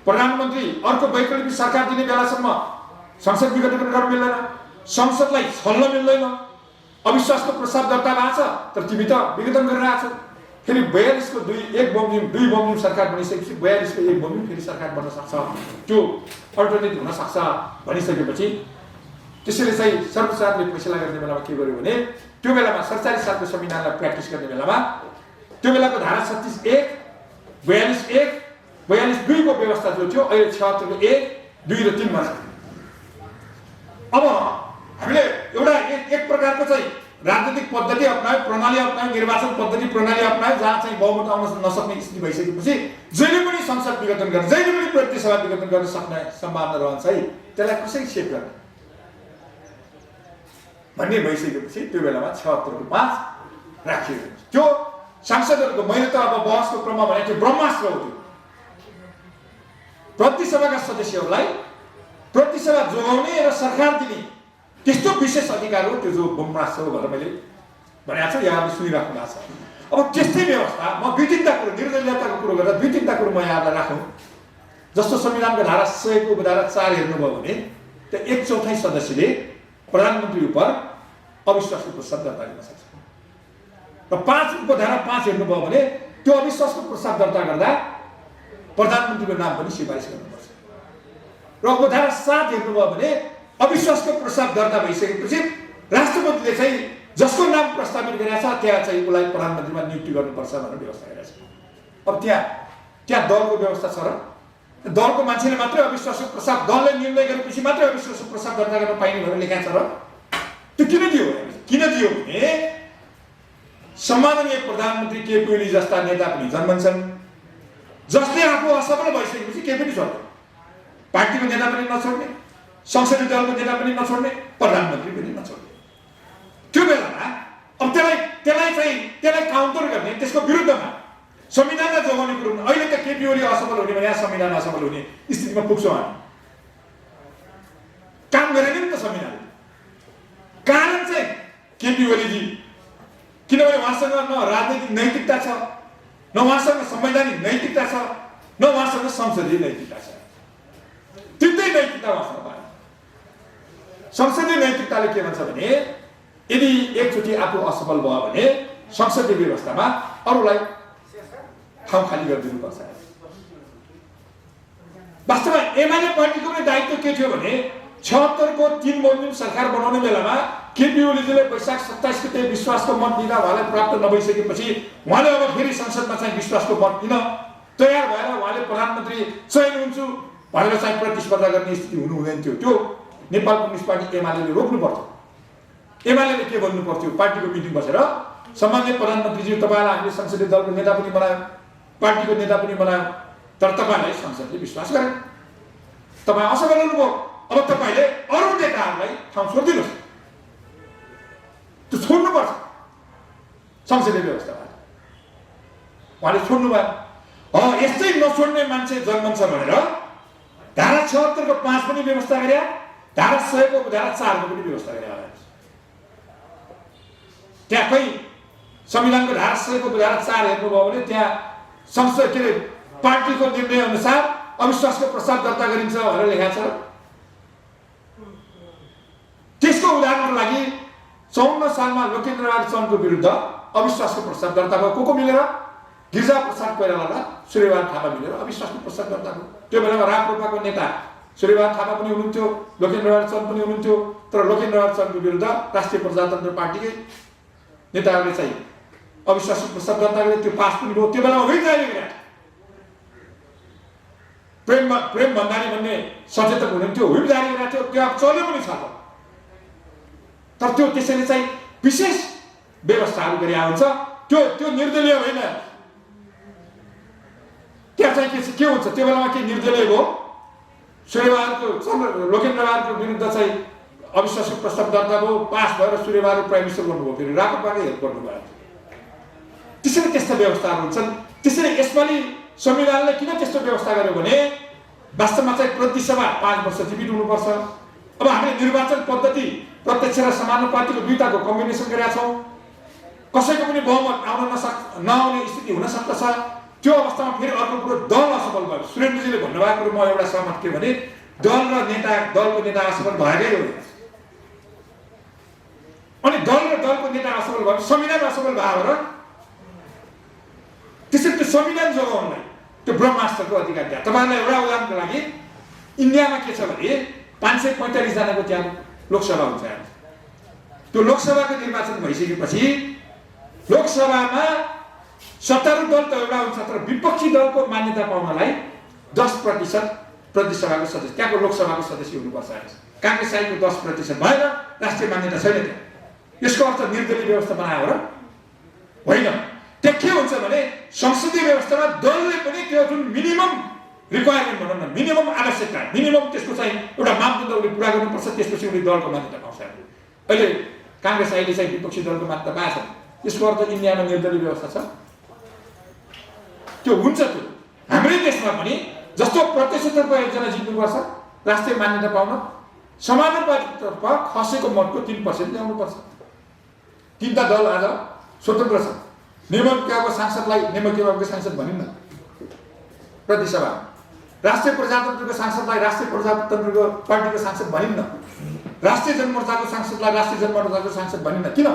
C: प्रधानमन्त्री अर्को वैकल्पिक सरकार दिने बेलासम्म संसद विघटन गर्न मिल्दैन। संसदलाई छल्न मिल्दैन। अविश्वासको प्रस्ताव दर्ता भएको छ तर तिमी त विघटन गरिरहेको छौ। फेरि 42 को 2 बमोजिम सरकार बनिसकेपछि 42 को 1 बमोजिम फेरि सरकार बन्न सक्छ, त्यो अल्टरनेटिभ हुन सक्छ भनिसकेपछि त्यसैले चाहिँ सर्वोच्चले फैसला गर्ने बेलामा के गर्यो भने त्यो बेलामा 47 सालको संविधानलाई प्र्याक्टिस गर्ने बेलामा त्यो बेलाको धारा 36(1), 42(1), 42(2) को व्यवस्था जो थियो अहिले 76 को 1, 2 र 3 मा छ। अब हामीले एउटा एक प्रकारको चाहिँ राजनीतिक पद्धति अपनायो, प्रणाली अपनायो, निर्वाचन पद्धति प्रणाली अपनायो जहाँ चाहिँ बहुमत आउन नसक्ने स्थिति भइसकेपछि जहिले पनि संसद विघटन गर्न, जहिले पनि प्रतिसभा विघटन गर्न सक्ने सम्भावना रहन्छ है। त्यसलाई कसरी सेभ गर्ने भन्ने भइसकेपछि त्यो बेलामा 76 को 5 राखियो। त्यो सांसदहरूको मैले त अब बहसको क्रममा भनेको थियो ब्रह्मास्त्र हो। त्यो प्रतिसभाका सदस्यहरूलाई प्रतिसभा जोगाउने र सरकार दिने त्यस्तो विशेष अधिकार हो त्यो जो ब्रह्मास्त्र हो भनेर मैले भनेको छु, यहाँले सुनिराख्नु भएको छ। अब त्यस्तै व्यवस्था म 2-3 कुरो निर्दलीयताको कुरो गरेर 2-3 कुरो म यहाँलाई राखौँ। जस्तो संविधानको धारा 100 को उपधारा 4 हेर्नुभयो भने त्यो 1/4 सदस्यले प्रधानमन्त्री उप अविश्वासको प्रस्ताव दर्ता गर्न सक्छ र 5 उपधारा 5 हेर्नुभयो भने त्यो अविश्वासको प्रस्ताव दर्ता गर्दा प्रधानमन्त्रीको नाम पनि सिफारिस गर्नुपर्छ र उपधारा 7 हेर्नुभयो भने अविश्वासको प्रस्ताव दर्ता भइसकेपछि राष्ट्रपतिले चाहिँ जसको नाम प्रस्तावित गरेका छ त्यहाँ चाहिँ उसलाई प्रधानमन्त्रीमा नियुक्ति गर्नुपर्छ भनेर व्यवस्था गरेका छ। अब त्यहाँ दलको व्यवस्था छ र दलको मान्छेले मात्रै अविश्वासको प्रस्ताव दलले निर्णय गरेपछि मात्रै अविश्वासको प्रस्ताव दर्ता गर्न पाइने भनेर लेखा छ र त्यो किन दियो भने सम्माननीय प्रधानमन्त्री केपी ओली जस्ता नेता पनि जन्मन्छन् जसले आफू असफल भइसकेपछि केही पनि छोड्दैन। पार्टीको नेता पनि नछोड्ने, संसदीय दलको नेता पनि नछोड्ने, प्रधानमन्त्री पनि नछोड्ने। त्यो बेलामा अब त्यसलाई काउन्टर गर्ने, त्यसको विरुद्धमा संविधानलाई जोगाउने कुरो अहिले त केपी ओली असफल हुने भने संविधान असफल हुने स्थितिमा पुग्छौँ हामी। काम गरेन नि त संविधानले। कारण चाहिँ केपी ओलीजी, किनभने उहाँसँग न राजनैतिक नैतिकता छ, न उहाँसँग संवैधानिक नैतिकता छ, न उहाँसँग संसदीय नैतिकता छ। तिनटै नैतिकता उहाँसँग पाएन। संसदीय नैतिकताले के भन्छ भने यदि एकचोटि आफू असफल भयो भने संसदीय व्यवस्थामा अरूलाई ठाउँ खाली गरिदिनुपर्छ। वास्तवमा एमाले पार्टीको पनि दायित्व के थियो भने 76 को 3 बमोजिम सरकार बनाउने बेलामा केपी ओलीजीले वैशाख 27 गते विश्वासको मत दिँदा उहाँलाई प्राप्त नभइसकेपछि उहाँले अब फेरि संसदमा चाहिँ विश्वासको मत दिन तयार भएर उहाँले प्रधानमन्त्री चयन हुन्छु भनेर चाहिँ प्रतिस्पर्धा गर्ने स्थिति हुनु हुँदैन थियो। त्यो नेपाल कम्युनिस्ट पार्टी एमाले रोक्नु पर्थ्यो। एमाले के भन्नु पर्थ्यो पार्टीको मिटिङ बसेर, सम्माननीय प्रधानमन्त्रीजी तपाईँलाई हामीले संसदीय दलको नेता पनि बनायो, पार्टीको नेता पनि बनायो, तर तपाईँलाई संसदले विश्वास गरेन, तपाईँ असफल हुनुभयो, अब तपाईँले अरू नेताहरूलाई ठाउँ छोडिदिनुहोस्, त्यो छोड्नुपर्छ संसदीय व्यवस्थाबाट। उहाँले छोड्नु भयो। यस्तै नछोड्ने मान्छे जन्मन्छ भनेर धारा 76 को 5 पनि व्यवस्था गरे, धारा 100 को धारा 4 को पनि व्यवस्था गरे। त्यहाँ खै संविधानको धारा 100 को धारा 4 हेर्नुभयो भने त्यहाँ संसद के पार्टीको निर्णय अनुसार अविश्वासको प्रस्ताव दर्ता गरिन्छ भनेर लेखा छ। त्यसको उदाहरणको लागि 54 सालमा लोकेन्द्रबहादुर चन्दको विरुद्ध अविश्वासको प्रस्ताव दर्ता भयो। को मिलेर? गिरिजा प्रसाद कोइराला र सूर्यबहादुर थापा मिलेर अविश्वासको प्रस्ताव दर्ता भयो। त्यो बेलामा राप्रपाको नेता सूर्यबहादुर थापा पनि हुनुहुन्थ्यो, लोकेन्द्रबहादुर चन्द पनि हुनुहुन्थ्यो, तर लोकेन्द्रबहादुर चन्दको विरुद्ध राष्ट्रिय प्रजातन्त्र पार्टीकै नेताहरूले चाहिँ अविश्वासको प्रस्ताव दर्ता गरे, त्यो पास पनि भयो। त्यो बेलामा होइन जारी गरे। प्रेम भण्डारी भन्ने सचेतक हुनुहुन्थ्यो, हुइप जारी गरेको थियो, त्यो अब चल्यो पनि छ। तर त्यो त्यसैले चाहिँ विशेष व्यवस्थाहरू गरे हुन्छ। त्यो निर्दलीय होइन। त्यहाँ चाहिँ के हुन्छ, त्यो बेलामा के निर्दलीय भयो? सूर्यबहादुरको लोकेन्द्रबहादुरको विरुद्ध चाहिँ अविश्वासको प्रस्ताव दर्ता भयो, पास भएर सूर्यबहादुर प्राइम मिनिस्टर गर्नुभयो, फेरि राप्रपाकै हेल्प गर्नुभयो। त्यसरी त्यस्ता व्यवस्थाहरू हुन्छन्। त्यसरी यसपालि संविधानले किन त्यस्तो व्यवस्था गर्यो भने वास्तवमा चाहिँ प्रतिसभा 5 वर्ष जीवित हुनुपर्छ। अब हामीले निर्वाचन पद्धति प्रत्यक्ष र समानुपातिको दुईटाको कम्बिनेसन गरेका छौँ। कसैको पनि बहुमत नआउने स्थिति हुन सक्दछ। त्यो अवस्थामा फेरि अर्को कुरो दल असफल भयो। सुरेन्द्रजीले भन्नुभएको कुरो म एउटा सहमत के भने दलको नेता असफल भएकै हो। अनि दल र दलको नेता असफल भयो, संविधान असफल भयो र त्यसरी त्यो संविधान जोगाउनलाई त्यो ब्रह्मास्त्रको अधिकार दिए। तपाईँलाई एउटा उदाहरणको लागि इन्डियामा के छ भने 545 जनाको त्यहाँ लोकसभा हुन्छ। त्यो लोकसभाको निर्वाचन भइसकेपछि लोकसभामा सत्तारूढ दल त एउटा हुन्छ, तर विपक्षी दलको मान्यता पाउनलाई 10% प्रतिसभाको सदस्य, त्यहाँको लोकसभाको सदस्य हुनुपर्छ। काङ्ग्रेस आइको 10% भएर राष्ट्रिय मान्यता छैन त्यहाँ। यसको अर्थ निर्दलीय व्यवस्था बनायो र होइन। त्यहाँ के हुन्छ भने संसदीय व्यवस्थामा दलले पनि त्यो जुन मिनिमम रिक्वायरमेन्ट भनौँ न, मिनिमम आवश्यकता, मिनिमम त्यसको चाहिँ एउटा मापदण्ड उसले पुरा गर्नुपर्छ, त्यसपछि उसले दलको मान्यता पाउँछ। अहिले काङ्ग्रेस अहिले चाहिँ विपक्षी दलको मान्यता पाएको छ। यसको अर्थ इन्डियामा निर्दलीय व्यवस्था छ। त्यो हुन्छ। त्यो हाम्रै देशमा पनि जस्तो प्रत्यक्षतर्फ एकजना जित्नुपर्छ राष्ट्रिय मान्यता पाउन, समानुपातिकतर्फ खसेको मतको 3% ल्याउनुपर्छ। 3टा दल आज स्वतन्त्र छ। नेमकेवाको सांसदलाई नेमकेवाको सांसद भनिन्न प्रतिसभा, राष्ट्रिय प्रजातन्त्रको सांसदलाई राष्ट्रिय प्रजातन्त्रको पार्टीको सांसद भनिन्न, राष्ट्रिय जनमोर्चाको सांसदलाई राष्ट्रिय जनमोर्चाको सांसद भनिन्न। किन?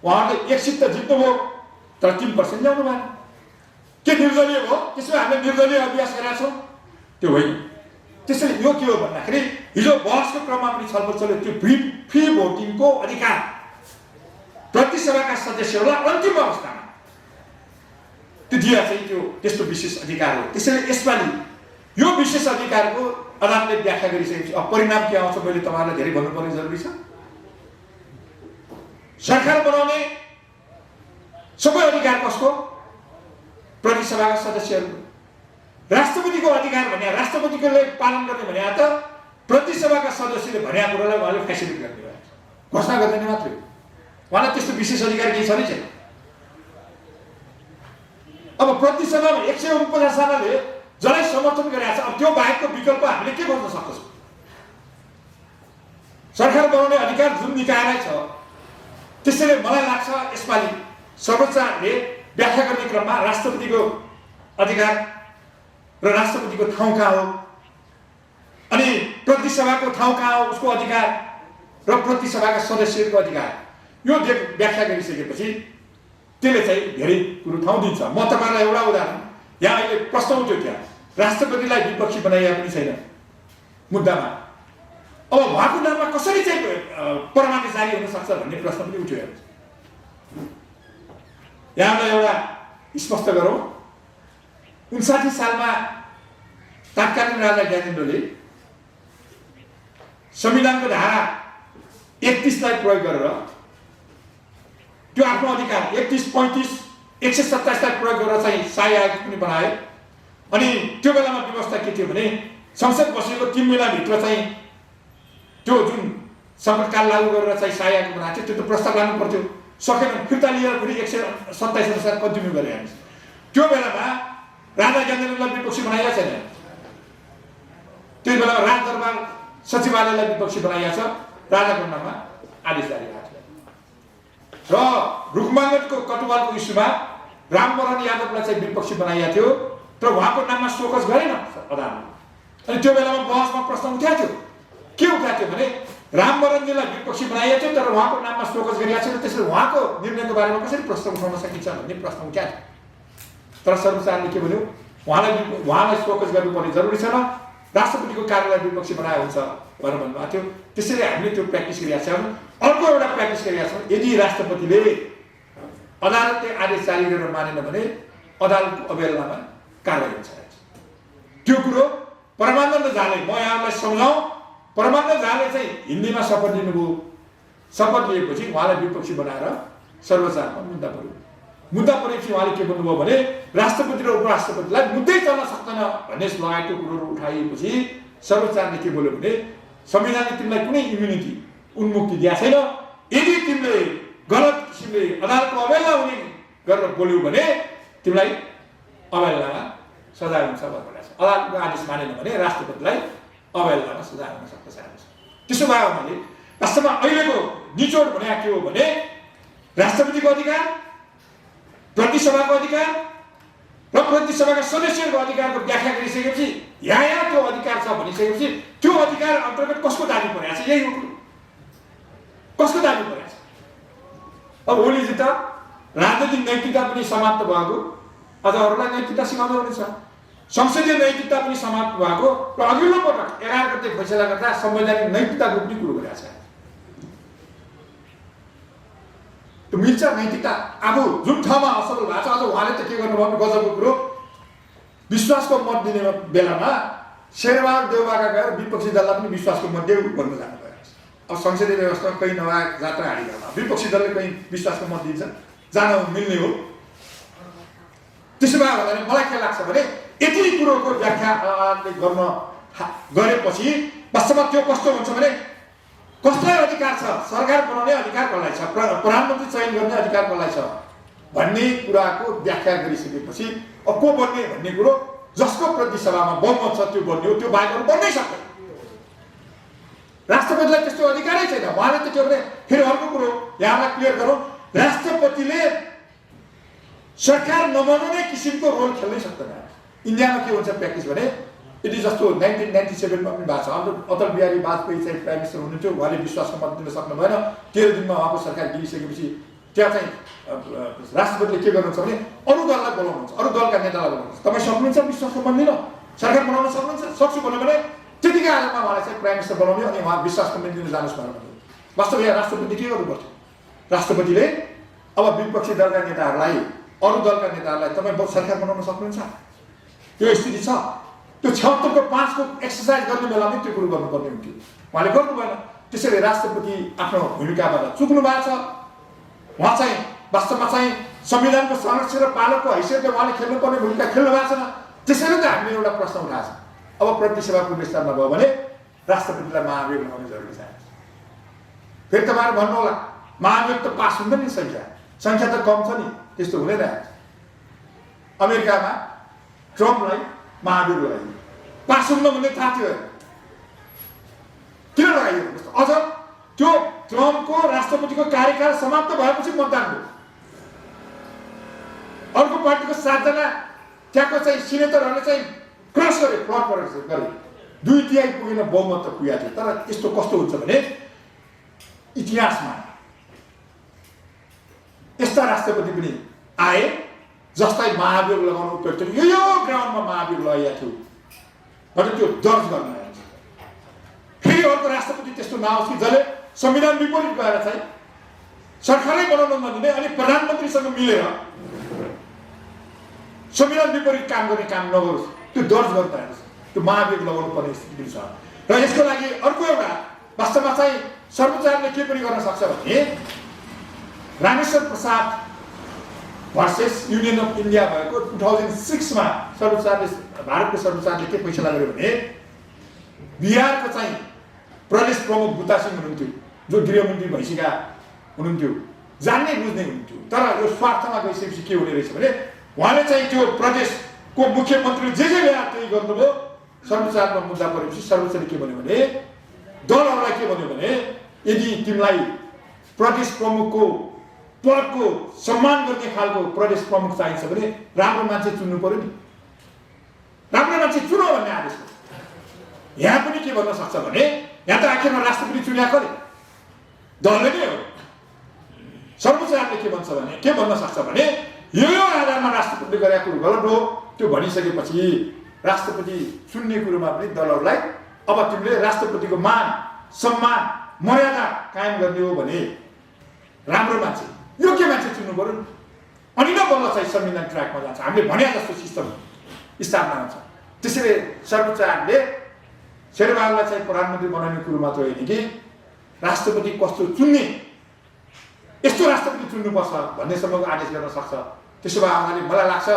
C: उहाँहरूले एक सिट त जित्नुभयो, तर 3% ल्याउनु भएन। के निर्दलीय भयो? त्यसमा हामीले निर्दलीय अभ्यास गरेका छौँ? त्यो होइन। त्यसैले यो के हो भन्दाखेरि हिजो बहसको क्रममा पनि छलफल चल्यो। त्यो फ्री भोटिङको अधिकार प्रतिसभाका सदस्यहरूलाई अन्तिम अवस्थामा त्यो दिया चाहिँ त्यो त्यस्तो विशेष अधिकार हो। त्यसैले यसपालि यो विशेष अधिकारको अदालतले व्याख्या गरिसकेपछि अब परिणाम के आउँछ मैले तपाईँहरूलाई धेरै भन्नुपर्ने जरुरी छ। सरकार बनाउने सबै अधिकार कसको? प्रतिसभाका सदस्यहरूको। राष्ट्रपतिको अधिकार भने राष्ट्रपतिले पालन गर्ने भने त प्रतिसभाका सदस्यले भनेको कुरालाई उहाँले फेसिलिटी गर्ने भयो, घोषणा गरिदिने मात्रै। उहाँलाई त्यस्तो विशेष अधिकार केही छ नै छैन। अब प्रतिसभामा 149 जनाले जसलाई समर्थन गरेका छ, अब त्यो बाहेकको विकल्प हामीले के गर्न सक्छौँ? सरकार बनाउने अधिकार जुन निकायलाई छ। त्यसैले मलाई लाग्छ यसपालि सर्वोच्चले व्याख्या गर्ने क्रममा राष्ट्रपतिको अधिकार र राष्ट्रपतिको ठाउँ कहाँ हो, अनि प्रतिसभाको ठाउँ कहाँ हो, उसको अधिकार र प्रतिसभाका सदस्यहरूको अधिकार, यो व्याख्या गरिसकेपछि त्यसले चाहिँ धेरै कुरो ठाउँ दिन्छ। म तपाईँलाई एउटा उदाहरण, यहाँ अहिले प्रश्न उठ्यो, त्यहाँ राष्ट्रपतिलाई विपक्षी बनाइया पनि छैन मुद्दामा। अब उहाँको नाममा कसरी चाहिँ परमाणु जारी हुन सक्छ भन्ने प्रश्न पनि उठ्यो। यहाँलाई एउटा स्पष्ट गरौँ, 59 सालमा तत्कालीन राजा ज्ञानेन्द्रले संविधानको धारा 31 लाई प्रयोग गरेर त्यो आफ्नो अधिकार 31, 35, 127 लाई प्रयोग गरेर चाहिँ शाही आयोग पनि बनाए। अनि त्यो बेलामा व्यवस्था के थियो भने संसद बसेको 3 महिनाभित्र चाहिँ त्यो जुन सङ्कटकाल लागू गरेर चाहिँ शाही आयोग बनाएको थियो त्यो त प्रस्ताव लानु पर्थ्यो, सकेन फिर्ता लिएर फेरि 127 अनुसार कन्टिन्यू गरे हामी। त्यो बेलामा राजा ज्ञानेन्द्रलाई विपक्षी बनाइया छैन। त्यो बेलामा राजदरबार सचिवालयलाई विपक्षी बनाइया छ, राजाको नाममा आदेश जारी भएको छ। र रुखमाङ्गटको कटुवालको इस्युमा रामवरण यादवलाई चाहिँ विपक्षी बनाइया थियो, तर उहाँको नाममा शोकज गरेन अदालतले। अनि त्यो बेलामा बहसमा प्रश्न उठाएको थियो, के उठाएको थियो भने रामवरणजीलाई विपक्षी बनाइया थियो तर उहाँको नाममा शोकज गरिएको छैन, त्यसरी उहाँको निर्णयको बारेमा कसरी प्रश्न उठाउन सकिन्छ भन्ने प्रश्न उठाएको थियो। तर सर्वोच्चले के भन्यो, उहाँलाई शोकज गर्नुपर्ने जरुरी छैन, राष्ट्रपतिको कार्यालय विपक्षी बनाए हुन्छ भनेर भन्नुभएको थियो। त्यसैले हामीले त्यो प्र्याक्टिस गरिरहेका छौँ। अर्को एउटा प्र्याक्टिस गरिरहेका छौँ, यदि राष्ट्रपतिले अदालतले आदेश जारी गरेर मानेन भने अदालतको अवहेलनामा कारवाही हुन्छ। त्यो कुरो परमानन्द झाले, म यहाँलाई सम्झाउँ, परमानन्द झाले चाहिँ हिन्दीमा शपथ लिनुभयो। शपथ लिएपछि उहाँलाई विपक्षी बनाएर सर्वोच्चमा मुद्दा पर्यो। मुद्दा परेपछि उहाँले के भन्नुभयो भने राष्ट्रपति र उपराष्ट्रपतिलाई मुद्दै चल्न सक्दैन भन्ने लगायतको कुरोहरू उठाइएपछि सर्वोच्चले के बोल्यो भने संविधानले तिमीलाई कुनै इम्युनिटी उन्मुक्ति दिएको छैन, यदि तिमीले गलत किसिमले अदालतको अवहेलना हुने गरेर बोल्यौ भने तिमीलाई अवहेलनामा सजाय हुन्छ भनेर छ। अदालतको आदेश मानेन भने राष्ट्रपतिलाई अवहेलनामा सजाय हुन सक्छ। त्यसो भए भने वास्तवमा अहिलेको निचोड भने के हो भने राष्ट्रपतिको अधिकार, प्रतिसभाको अधिकार र प्रतिसभाका सदस्यहरूको अधिकारको व्याख्या गरिसकेपछि यहाँ त्यो अधिकार छ भनिसकेपछि त्यो अधिकार अन्तर्गत कसको दाबी परेको छ, यही हो कसको दाबी परेको छ। अब ओलीजी त राजनीतिक नैतिकता पनि समाप्त भएको, अझ अरूलाई नैतिकता सिकाउँदै हुनेछ, संसदीय नैतिकता पनि समाप्त भएको र अघिल्लो पटक 11 गते फैसला गर्दा संवैधानिक नैतिकताको पनि कुरो गरेको छ। त्यो मिल्छ नैतिकता। अब जुन ठाउँमा असफल भएको छ, अझ उहाँले त के गर्नुभयो भने गजबको कुरो, विश्वासको मत दिने बेलामा शेरबहादुर देउवाका गएर विपक्षी दललाई पनि विश्वासको मत देऊ भन्न जानुभयो। अब संसदीय व्यवस्थामा कहीँ नभए जात्रा हारिरहला, विपक्षी दलले कहीँ विश्वासको मत दिन्छ, जान मिल्ने हो। त्यसो भए भने मलाई के लाग्छ भने यति कुरोको व्याख्या गर्न गरेपछि वास्तवमा त्यो कस्तो हुन्छ भने कसलाई अधिकार छ, सरकार बनाउने अधिकार कसलाई छ, प्रधानमन्त्री चयन गर्ने अधिकार कसलाई छ भन्ने कुराको व्याख्या गरिसकेपछि अब को बन्ने भन्ने कुरो जसको प्रतिसभामा बहुमत छ त्यो बन्ने हो, त्यो बाहेक अरू बन्नै सक्दैन। राष्ट्रपतिलाई त्यस्तो अधिकारै छैन। उहाँले त के भने फेरि अर्को कुरो यहाँलाई क्लियर गरौँ, राष्ट्रपतिले सरकार नबनाउने किसिमको रोल खेल्नै सक्दैन। इन्डियामा के हुन्छ प्र्याक्टिस भने यदि जस्तो 1997 मा पनि भएको छ, अटल बिहारी वाजपेयी चाहिँ प्राइम मिनिस्टर हुनुहुन्थ्यो, उहाँले विश्वासको मत दिन सक्नु भएन, 13 दिनमा उहाँको सरकार गिरिसकेपछि त्यहाँ चाहिँ राष्ट्रपतिले के गर्नुहुन्छ भने अरू दललाई बोलाउनुहुन्छ, अरू दलका नेतालाई बोलाउनुहुन्छ, तपाईँ सक्नुहुन्छ विश्वासको मत दिन, सरकार बनाउन सक्नुहुन्छ, सक्छु भन्यो भने त्यतिकै आधारमा उहाँलाई चाहिँ प्राइम मिनिस्टर बनाउने अनि उहाँ विश्वासको मत दिन जानुहोस् भनेर भन्यो। वास्तव यहाँ राष्ट्रपतिले के गर्नु पर्थ्यो, राष्ट्रपतिले अब विपक्षी दलका नेताहरूलाई, अरू दलका नेताहरूलाई तपाईँ सरकार बनाउन सक्नुहुन्छ, त्यो स्थिति छ, त्यो 76 को 5 को एक्सर्साइज गर्ने बेलामै त्यो कुरो गर्नुपर्ने हुन्थ्यो, उहाँले गर्नु भएन। त्यसैले राष्ट्रपति आफ्नो भूमिकाबाट चुक्नु भएको छ। उहाँ चाहिँ वास्तवमा चाहिँ संविधानको संरक्षक र पालकको हैसियतले उहाँले खेल्नुपर्ने भूमिका खेल्नु भएको छैन। त्यसैले त हामीले एउटा प्रश्न उठाएको छ, अब प्रतिसभाको विस्तार नभयो भने राष्ट्रपतिलाई महाभियोग लगाउने जरुरी छ। फेरि तपाईँहरू भन्नुहोला महाभियोग त पास हुँदैन नि, सङ्ख्या त कम छ नि, त्यस्तो हुँदैन। अमेरिकामा ट्रम्पलाई महाभियोग लगाइयो, पास हुन्न भन्ने थाहा थियो, किन लगाइयो? अझ त्यो ट्रम्पको राष्ट्रपतिको कार्यकाल समाप्त भएपछि मतदान भयो। अर्को पार्टीको 7 जना त्यहाँको चाहिँ सिनेटरहरूले चाहिँ क्रस गरे, फ्लट गरे, 2/3 पुगेन, बहुमत त पुगेको थियो। तर यस्तो कस्तो हुन्छ भने इतिहासमा यस्ता राष्ट्रपति पनि आए जसलाई महाभियोग लगाउनु उपयुक्त, यो ग्राउन्डमा महाभियोग लगाइएको थियो। भने त्यो दर्ज गर्न आएको छ। फेरि अर्को राष्ट्रपति त्यस्तो नआओस् कि जसले संविधान विपरीत गएर चाहिँ सरकारै बनाउन नदिने अनि प्रधानमन्त्रीसँग मिलेर संविधान विपरीत काम गर्ने काम नगरोस्, त्यो दर्ज गर्न आएको छ। त्यो महाभियोग लगाउनु पर्ने स्थिति छ। र यसको लागि अर्को एउटा वास्तवमा चाहिँ सर्वोच्चले के पनि गर्न सक्छ भने Rameshwar Prasad versus union of India भएको 2006 मा भारतको सर्वोच्चले के फैसला गर्यो भने बिहारको चाहिँ प्रदेश प्रमुख बुद्धा सिंह हुनुहुन्थ्यो, जो गृहमन्त्री भइसकेका हुनुहुन्थ्यो, जान्ने बुझ्ने हुनुहुन्थ्यो। तर यो स्वार्थमा गइसकेपछि के हुने रहेछ भने उहाँले चाहिँ त्यो प्रदेशको मुख्यमन्त्री जे ल्याएर त्यही गर्नुभयो। सर्वोच्चमा मुद्दा परेपछि सर्वोच्चले के भन्यो भने दलहरूलाई के भन्यो भने यदि तिमीलाई प्रदेश प्रमुखको पदको सम्मान गर्ने खालको प्रदेश प्रमुख चाहिन्छ भने राम्रो मान्छे चुन्नु पर्यो नि, राम्रो मान्छे चुनो भन्ने आदेश हो। यहाँ पनि के भन्न सक्छ भने यहाँ त आखिरमा राष्ट्रपति चुनिया कसले? दलले नै हो। सर्वोच्चले के भन्छ भने के भन्न सक्छ भने यो आधारमा राष्ट्रपतिले गरेको कुरो गलत हो। त्यो भनिसकेपछि राष्ट्रपति चुन्ने कुरोमा पनि दलहरूलाई अब तिमीले राष्ट्रपतिको मान सम्मान मर्यादा कायम गर्ने हो भने राम्रो मान्छे योग्य मान्छे चुन्नु पर्यो नि, अनि न बल्ल चाहिँ संविधान ट्र्याकमा जान्छ। हामीले भने जस्तो सिस्टम स्थापना हुन्छ। त्यसैले सर्वोच्चले शेरबहादुरलाई चाहिँ प्रधानमन्त्री बनाउने कुरो मात्र होइन कि राष्ट्रपति कस्तो चुन्ने, यस्तो राष्ट्रपति चुन्नुपर्छ भन्नेसम्मको आदेश गर्न सक्छ। त्यसो भए मलाई लाग्छ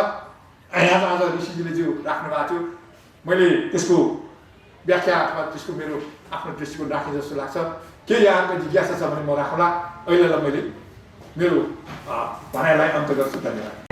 C: आज ऋषिजीले जो राख्नु भएको थियो, मैले त्यसको व्याख्या अथवा त्यसको मेरो आफ्नो दृष्टिकोण राखेँ जस्तो लाग्छ। के यहाँको जिज्ञासा छ भने म राखौँला। अहिलेलाई मैले मेरो भनाइलाई अन्त गर्छु। धन्यवाद।